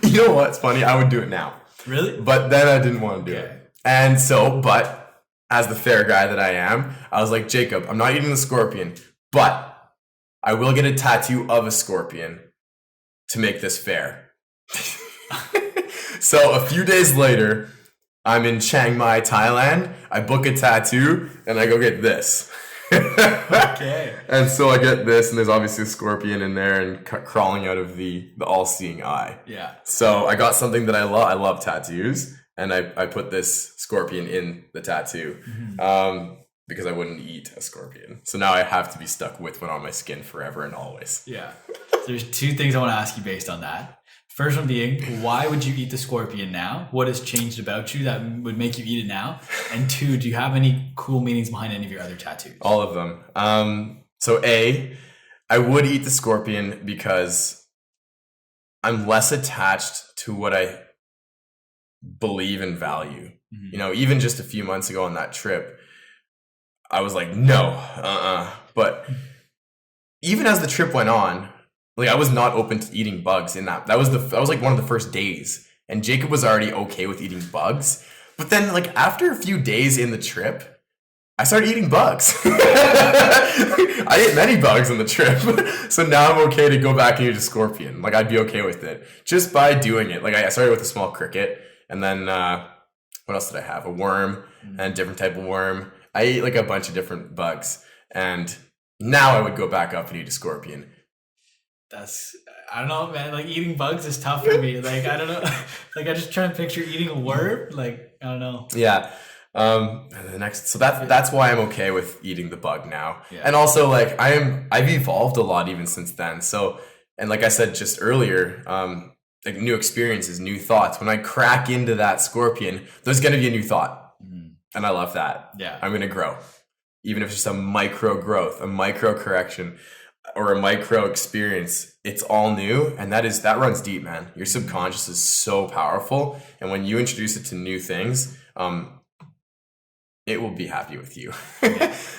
You know what's funny? I would do it now. Really? But then I didn't want to do it. And so, but as the fair guy that I am, I was like, Jacob, I'm not eating the scorpion, but I will get a tattoo of a scorpion to make this fair. So a few days later, I'm in Chiang Mai, Thailand. I book a tattoo and I go get this. Okay. And so I get this, and there's obviously a scorpion in there and crawling out of the all-seeing eye. Yeah. So I got something that I love. I love tattoos, and I put this scorpion in the tattoo because I wouldn't eat a scorpion. So now I have to be stuck with one on my skin forever and always. Yeah. There's two things I want to ask you based on that. First one being, why would you eat the scorpion now? What has changed about you that would make you eat it now? And two, do you have any cool meanings behind any of your other tattoos? All of them. So I would eat the scorpion because I'm less attached to what I believe and value. Mm-hmm. Even just a few months ago on that trip, I was like, no, But even as the trip went on, like, I was not open to eating bugs in that. That was like one of the first days. And Jacob was already okay with eating bugs. But then, like, after a few days in the trip, I started eating bugs. I ate many bugs on the trip. So now I'm okay to go back and eat a scorpion. Like, I'd be okay with it just by doing it. Like, I started with a small cricket, and then what else did I have? A worm and a different type of worm. I ate like a bunch of different bugs, and now I would go back up and eat a scorpion. I don't know, man. Like, eating bugs is tough for me. Like, I don't know. Like, I just try to picture eating a worm. Like, I don't know. Yeah. And that's why I'm okay with eating the bug now. Yeah. And also, like, I've evolved a lot even since then. So, and like I said just earlier, like, new experiences, new thoughts. When I crack into that scorpion, there's going to be a new thought. Mm-hmm. And I love that. Yeah. I'm going to grow. Even if it's just a micro growth, a micro correction, or a micro experience, it's all new. And that runs deep, man. Your subconscious is so powerful. And when you introduce it to new things, it will be happy with you.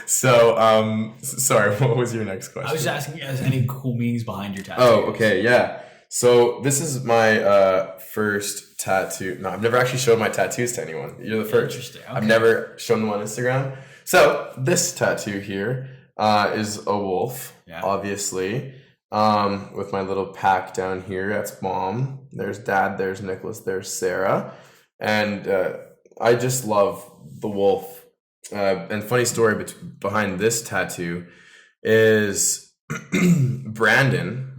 So, sorry, what was your next question? I was just asking, has any cool meanings behind your tattoo? Oh, okay, yeah. So this is my first tattoo. No, I've never actually shown my tattoos to anyone. You're the first. Interesting. Okay. I've never shown them on Instagram. So this tattoo here is a wolf, obviously, with my little pack down here. That's Mom. There's Dad. There's Nicholas. There's Sarah. And I just love the wolf. And funny story behind this tattoo is Brandon.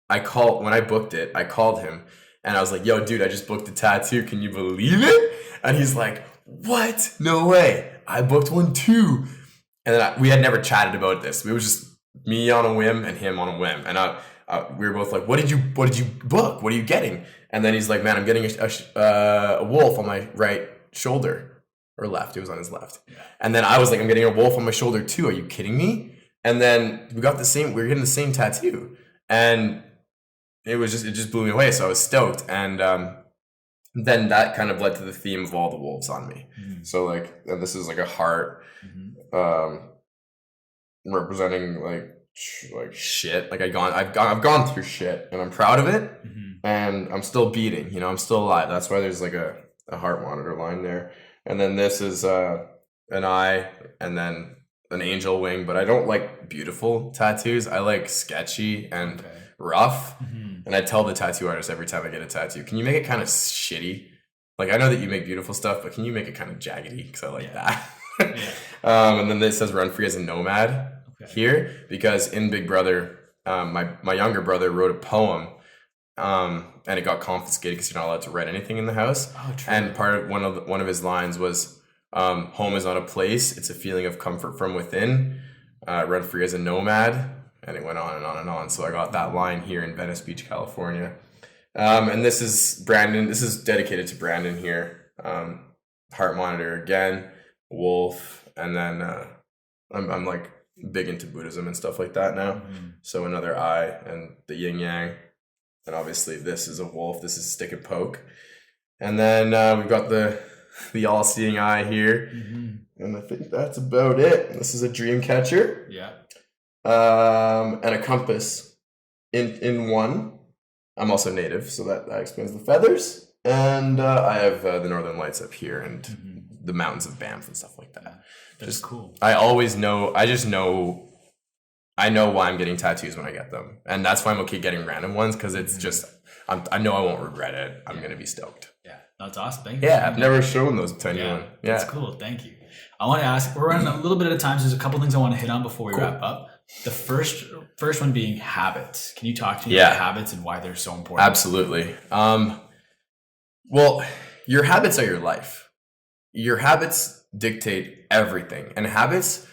When I booked it, I called him and I was like, yo, dude, I just booked a tattoo. Can you believe it? And he's like, what? No way. I booked one too. And then we had never chatted about this. It was just me on a whim and him on a whim. And we were both like, what did you book? What are you getting? And then he's like, man, I'm getting a wolf on my right shoulder. or left. It was on his left. Yeah. And then I was like, I'm getting a wolf on my shoulder too. Are you kidding me? And then we were getting the same tattoo. And it just blew me away. So I was stoked. And then that kind of led to the theme of all the wolves on me. So like, and this is like a heart, representing like shit. Like I've gone through shit, and I'm proud of it. And I'm still beating, you know, I'm still alive. That's why there's like a heart monitor line there. And then this is an eye, and then an angel wing. But I don't like beautiful tattoos. I like sketchy and rough. And I tell the tattoo artist every time I get a tattoo, can you make it kind of shitty? Like, I know that you make beautiful stuff, but can you make it kind of jaggedy? Because I like that. And then this says run free as a nomad here, because in Big Brother, my younger brother wrote a poem, and it got confiscated because you're not allowed to write anything in the house. And part of one of his lines was, home is not a place, it's a feeling of comfort from within. Run free as a nomad. And it went on and on and on. So I got that line here in Venice Beach, California. And this is Brandon. This is dedicated to Brandon here. Heart monitor again, wolf, and then I'm like big into Buddhism and stuff like that now. So another eye and the yin yang. And obviously this is a wolf. This is stick and poke. And then we've got the all-seeing eye here. And I think that's about it. This is a dream catcher. And a compass in one. I'm also native, so that explains the feathers. And I have the Northern Lights up here and the mountains of Banff and stuff like that. That's cool. I know why I'm getting tattoos when I get them. And that's why I'm okay getting random ones, because it's just, I know I won't regret it. I'm going to be stoked. Yeah, that's awesome. Thank you. Yeah, I've never shown those to anyone. Yeah, that's cool. Thank you. I want to ask, we're running a little bit at a time, so there's a couple things I want to hit on before we wrap up. The first one being habits. Can you talk to me about habits and why they're so important? Absolutely. Well, your habits are your life. Your habits dictate everything. And habits,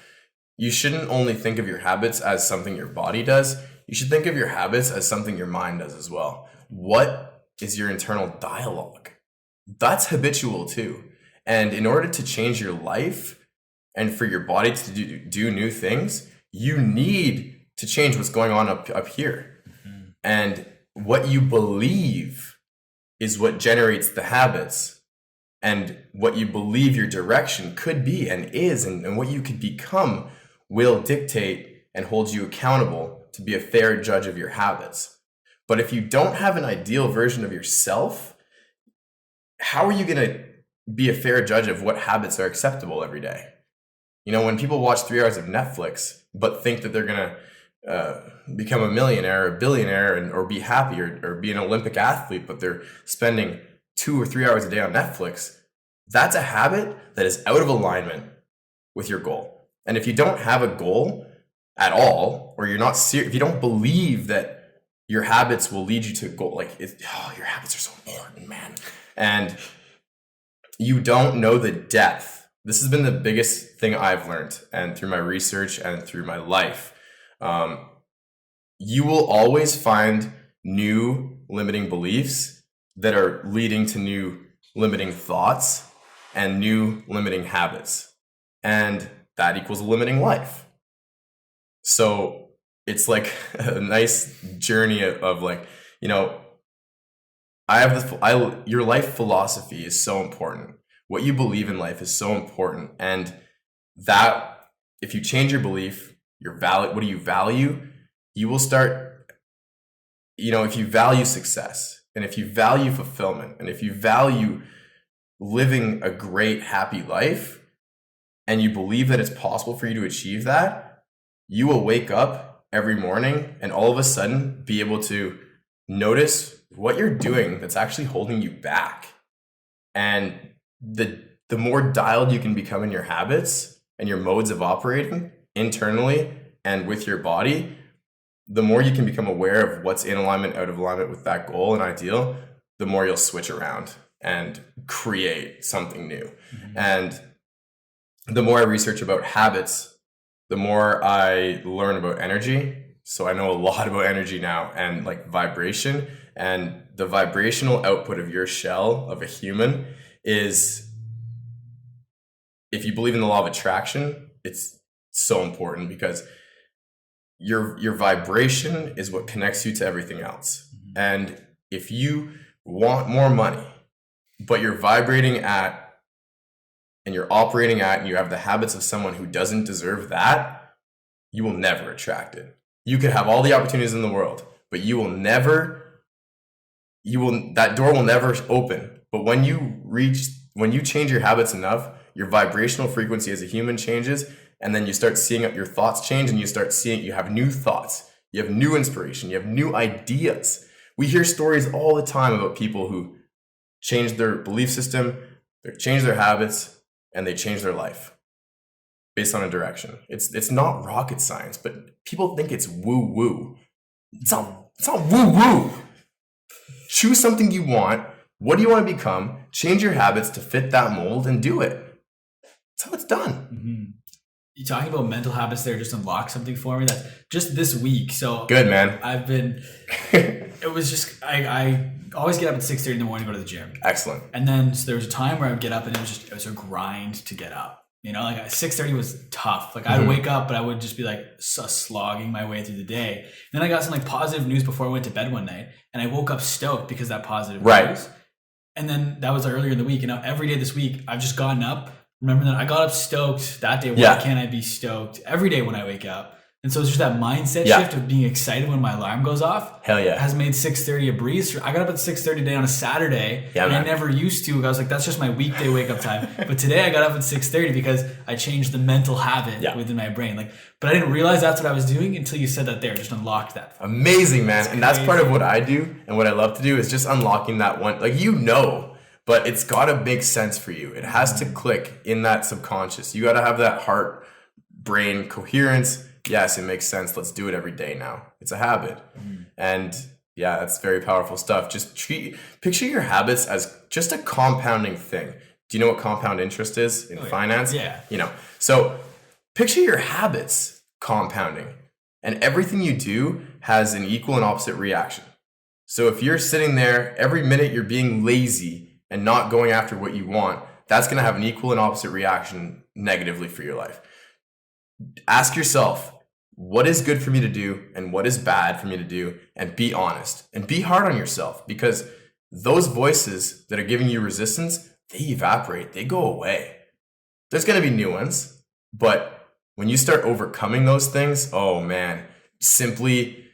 you shouldn't only think of your habits as something your body does. You should think of your habits as something your mind does as well. What is your internal dialogue? That's habitual too. And in order to change your life and for your body to do new things, you need to change what's going on up here. And what you believe is what generates the habits, and what you believe your direction could be and is, and what you could become will dictate and hold you accountable to be a fair judge of your habits. But if you don't have an ideal version of yourself, how are you going to be a fair judge of what habits are acceptable every day? You know, when people watch 3 hours of Netflix, but think that they're going to become a millionaire or a billionaire or be happy or be an Olympic athlete, but they're spending 2 or 3 hours a day on Netflix, that's a habit that is out of alignment with your goal. And if you don't have a goal at all, or you're not serious, if you don't believe that your habits will lead you to a goal, your habits are so important, man. And you don't know the depth. This has been the biggest thing I've learned, and through my research and through my life. You will always find new limiting beliefs that are leading to new limiting thoughts and new limiting habits. And that equals a limiting life. So it's like a nice journey of like, you know, your life philosophy is so important. What you believe in life is so important. And that if you change your belief, what do you value? You will start, you know, if you value success, and if you value fulfillment, and if you value living a great, happy life, and you believe that it's possible for you to achieve that, you will wake up every morning and all of a sudden be able to notice what you're doing that's actually holding you back. And the more dialed you can become in your habits and your modes of operating internally and with your body, the more you can become aware of what's in alignment, out of alignment with that goal and ideal, the more you'll switch around and create something new. And the more I research about habits, the more I learn about energy. So I know a lot about energy now, and like vibration, and the vibrational output of your shell of a human is if you believe in the law of attraction, it's so important because your vibration is what connects you to everything else. Mm-hmm. And if you want more money, but you're vibrating at and you're operating at and you have the habits of someone who doesn't deserve that, you will never attract it. You could have all the opportunities in the world, but that door will never open. But when you change your habits enough, your vibrational frequency as a human changes, and then you start seeing your thoughts change, and you start seeing you have new thoughts, you have new inspiration, you have new ideas. We hear stories all the time about people who change their belief system, they change their habits, and they change their life based on a direction. It's not rocket science, but people think it's woo-woo. It's not woo-woo. Choose something you want. What do you want to become? Change your habits to fit that mold and do it. That's how it's done. Mm-hmm. You talking about mental habits there just unlocked something for me that's just this week. So good, man. I've been, it was just, I always get up at 6:30 in the morning to go to the gym. Excellent. And then so there was a time where I would get up and it was a grind to get up. You know, like 6:30 was tough. Like I'd wake up, but I would just be like slogging my way through the day. And then I got some like positive news before I went to bed one night, and I woke up stoked because that positive news. And then that was earlier in the week. And now every day this week, I've just gotten up. Remember that I got up stoked that day. Why can't I be stoked every day when I wake up? And so it's just that mindset shift of being excited when my alarm goes off. Hell yeah. Has made 6:30 a breeze. I got up at 6:30 today on a Saturday. Yeah, and man. I never used to. I was like, that's just my weekday wake up time. But today I got up at 6:30 because I changed the mental habit within my brain. Like, but I didn't realize that's what I was doing until you said that there. Just unlocked that. Amazing, man. And that's part of what I do and what I love to do is just unlocking that one. Like, but it's got to make sense for you. It has to click in that subconscious. You got to have that heart brain coherence. Yes, it makes sense. Let's do it every day now. It's a habit. And yeah, that's very powerful stuff. Just picture your habits as just a compounding thing. Do you know what compound interest is in finance? Yeah. You know, so picture your habits compounding, and everything you do has an equal and opposite reaction. So if you're sitting there every minute, you're being lazy and not going after what you want, that's going to have an equal and opposite reaction negatively for your life. Ask yourself, what is good for me to do and what is bad for me to do, and be honest and be hard on yourself, because those voices that are giving you resistance, they evaporate, they go away. There's going to be new ones, but when you start overcoming those things, oh man, simply,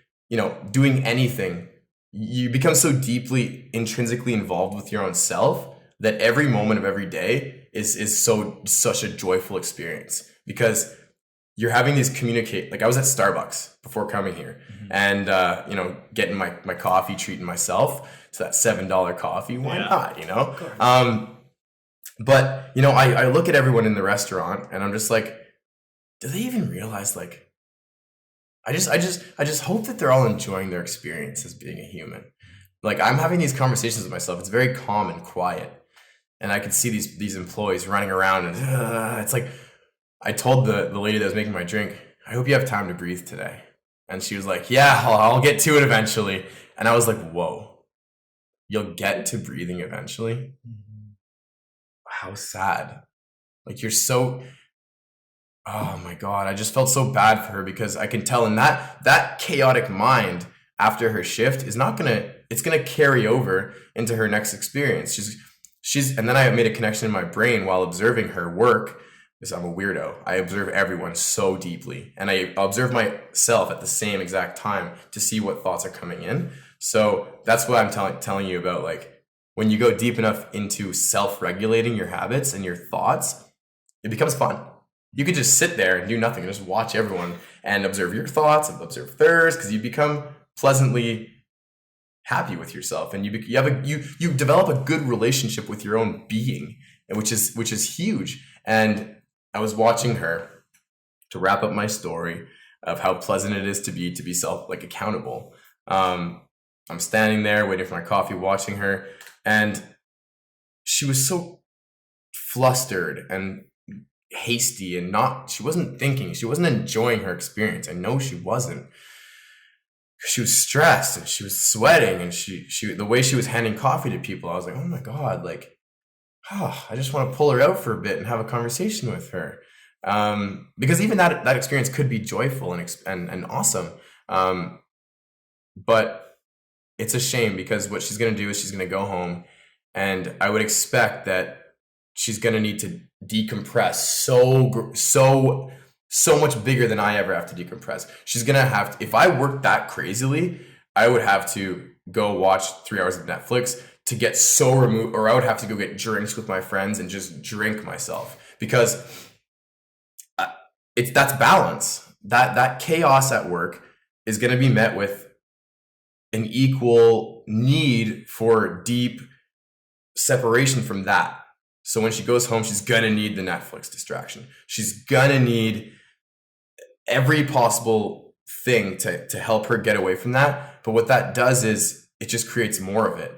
doing anything, you become so deeply intrinsically involved with your own self that every moment of every day is such a joyful experience, because you're having these like I was at Starbucks before coming here and, getting my coffee, treating myself to that $7 coffee. Why not, But, I look at everyone in the restaurant and I'm just like, do they even realize, like, I just hope that they're all enjoying their experience as being a human. Like, I'm having these conversations with myself. It's very calm and quiet. And I can see these employees running around and it's like, I told the lady that was making my drink, I hope you have time to breathe today. And she was like, yeah, I'll get to it eventually. And I was like, whoa, you'll get to breathing eventually? How sad. Like, you're so, oh my God, I just felt so bad for her, because I can tell in that chaotic mind after her shift is it's going to carry over into her next experience. And then I made a connection in my brain while observing her work. Because I'm a weirdo. I observe everyone so deeply, and I observe myself at the same exact time to see what thoughts are coming in. So that's what I'm telling you about. Like, when you go deep enough into self-regulating your habits and your thoughts, it becomes fun. You could just sit there and do nothing and just watch everyone and observe your thoughts and observe theirs, because you become pleasantly happy with yourself, and you develop a good relationship with your own being, which is huge. And I was watching her, to wrap up my story of how pleasant it is to be accountable. I'm standing there waiting for my coffee, watching her, and she was so flustered and hasty and she wasn't thinking, she wasn't enjoying her experience. I know she wasn't. She was stressed and she was sweating, and she the way she was handing coffee to people, I was like, oh my God, like, I just want to pull her out for a bit and have a conversation with her. Because even that experience could be joyful and awesome. But it's a shame because what she's going to do is she's going to go home, and I would expect that she's going to need to decompress so much bigger than I ever have to decompress. She's going to have to, if I worked that crazily, I would have to go watch 3 hours of Netflix to get so removed, or I would have to go get drinks with my friends and just drink myself, because that's balance. That chaos at work is going to be met with an equal need for deep separation from that. So when she goes home, she's going to need the Netflix distraction. She's going to need every possible thing to help her get away from that. But what that does is it just creates more of it.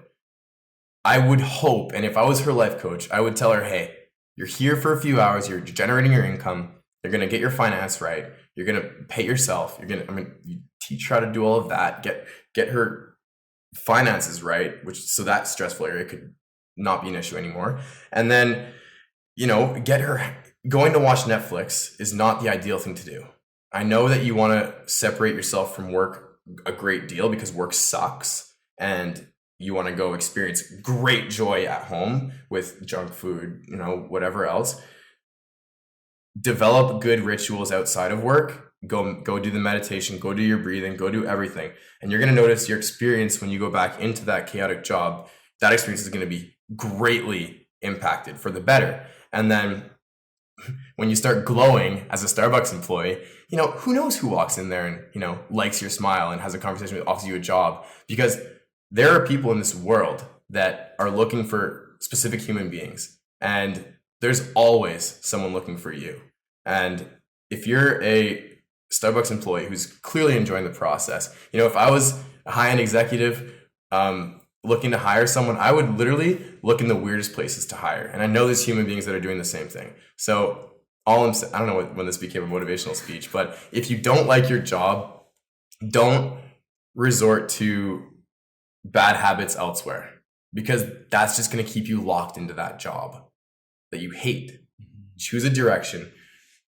I would hope, and if I was her life coach, I would tell her, hey, you're here for a few hours, you're generating your income, you're going to get your finance right, you're going to pay yourself, you teach her how to do all of that, get her finances right, so that stressful area could not be an issue anymore. And then, get her going to watch Netflix is not the ideal thing to do. I know that you want to separate yourself from work a great deal because work sucks, and you want to go experience great joy at home with junk food, whatever else. Develop good rituals outside of work. Go do the meditation, go do your breathing, go do everything. And you're going to notice your experience when you go back into that chaotic job, that experience is going to be greatly impacted for the better. And then when you start glowing as a Starbucks employee, who knows who walks in there and, likes your smile and has a conversation with, offers you a job, because there are people in this world that are looking for specific human beings, and there's always someone looking for you. And if you're a Starbucks employee who's clearly enjoying the process, if I was a high-end executive looking to hire someone, I would literally look in the weirdest places to hire. And I know there's human beings that are doing the same thing. So I don't know when this became a motivational speech, but if you don't like your job, don't resort to bad habits elsewhere, because that's just going to keep you locked into that job that you hate. Choose a direction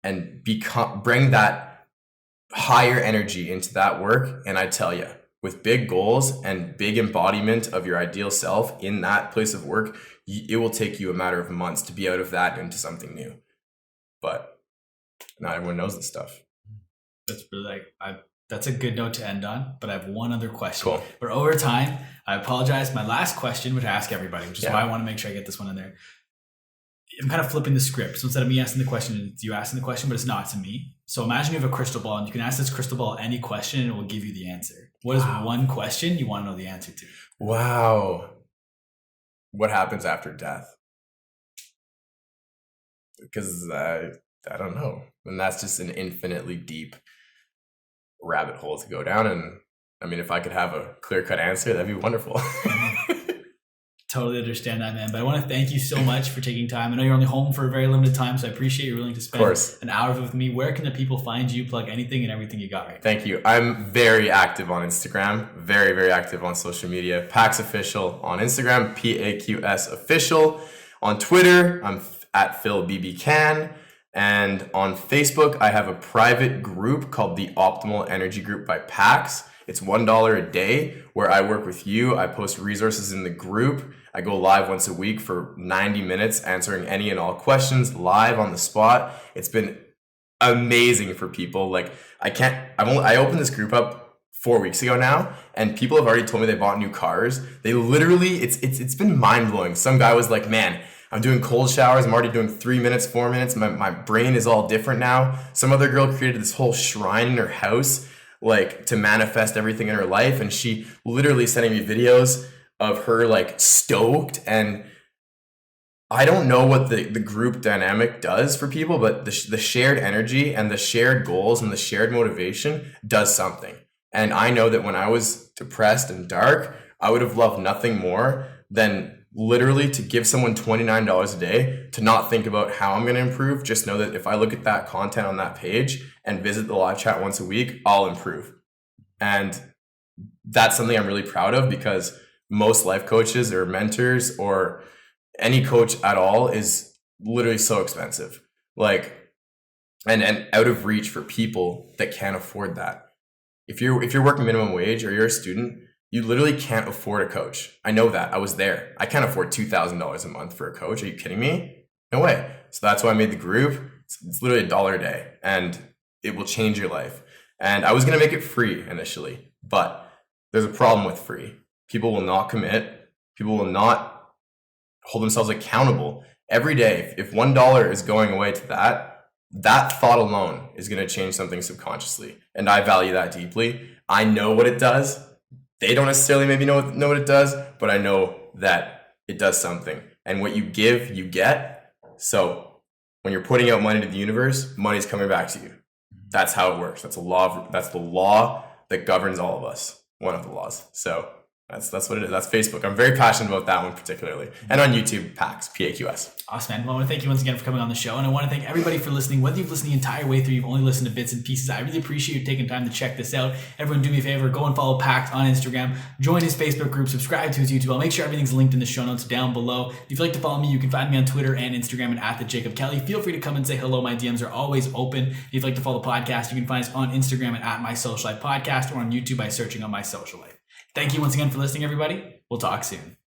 and bring that higher energy into that work. And I tell you, with big goals and big embodiment of your ideal self in that place of work, it will take you a matter of months to be out of that into something new. But not everyone knows this stuff. That's really that's a good note to end on, but I have one other question. Cool. We're over time. I apologize. My last question, which I ask everybody, which is why I want to make sure I get this one in there. I'm kind of flipping the script. So instead of me asking the question, it's you asking the question, but it's not to me. So imagine you have a crystal ball, and you can ask this crystal ball any question and it will give you the answer. What is one question you want to know the answer to? Wow. What happens after death? Because I don't know. And that's just an infinitely deep rabbit hole to go down. And if I could have a clear-cut answer, that'd be wonderful. Totally understand that, man. But I want to thank you so much for taking time. I know you're only home for a very limited time, so I appreciate you willing to spend an hour with me. Where can the people find you? Plug anything and everything you got right now. Thank you. I'm very active on Instagram, very, very active on social media. Pax Official on Instagram, PAQS Official. On Twitter, I'm at PhilBBCan. And on Facebook, I have a private group called the Optimal Energy Group by Pax. It's $1 a day where I work with you. I post resources in the group. I go live once a week for 90 minutes answering any and all questions live on the spot. It's been amazing for people. I opened this group up 4 weeks ago now, and people have already told me they bought new cars. They literally, it's been mind blowing. Some guy was like, man, I'm doing cold showers. I'm already doing 3 minutes, 4 minutes. My brain is all different now. Some other girl created this whole shrine in her house, to manifest everything in her life. And she literally sending me videos of her stoked. And I don't know what the group dynamic does for people, but the shared energy and the shared goals and the shared motivation does something. And I know that when I was depressed and dark, I would have loved nothing more than literally to give someone $29 a day to not think about how I'm going to improve. Just know that if I look at that content on that page and visit the live chat once a week, I'll improve. And that's something I'm really proud of, because most life coaches or mentors or any coach at all is literally so expensive. Like, and out of reach for people that can't afford that. If you're working minimum wage or you're a student, you literally can't afford a coach. I know that. I was there. I can't afford $2,000 a month for a coach. Are you kidding me? No way. So that's why I made the group. It's literally $1 a day, and it will change your life. And I was going to make it free initially, but there's a problem with free. People will not commit. People will not hold themselves accountable. Every day, if $1 is going away to that thought alone is going to change something subconsciously. And I value that deeply. I know what it does. They don't necessarily maybe know what it does, but I know that it does something. And what you give, you get. So when you're putting out money to the universe, money's coming back to you. That's how it works. That's the law that governs all of us. One of the laws. So that's what it is. That's Facebook. I'm very passionate about that one particularly. And on YouTube, PAQS, PAQS. Awesome, man. Well, I want to thank you once again for coming on the show. And I want to thank everybody for listening. Whether you've listened the entire way through, you've only listened to bits and pieces, I really appreciate you taking time to check this out. Everyone do me a favor, go and follow PAQS on Instagram, join his Facebook group, subscribe to his YouTube. I'll make sure everything's linked in the show notes down below. If you'd like to follow me, you can find me on Twitter and Instagram and @JacobKelly. Feel free to come and say hello. My DMs are always open. If you'd like to follow the podcast, you can find us on Instagram and @MySocialLifePodcast or on YouTube by searching on My Social Life. Thank you once again for listening, everybody. We'll talk soon.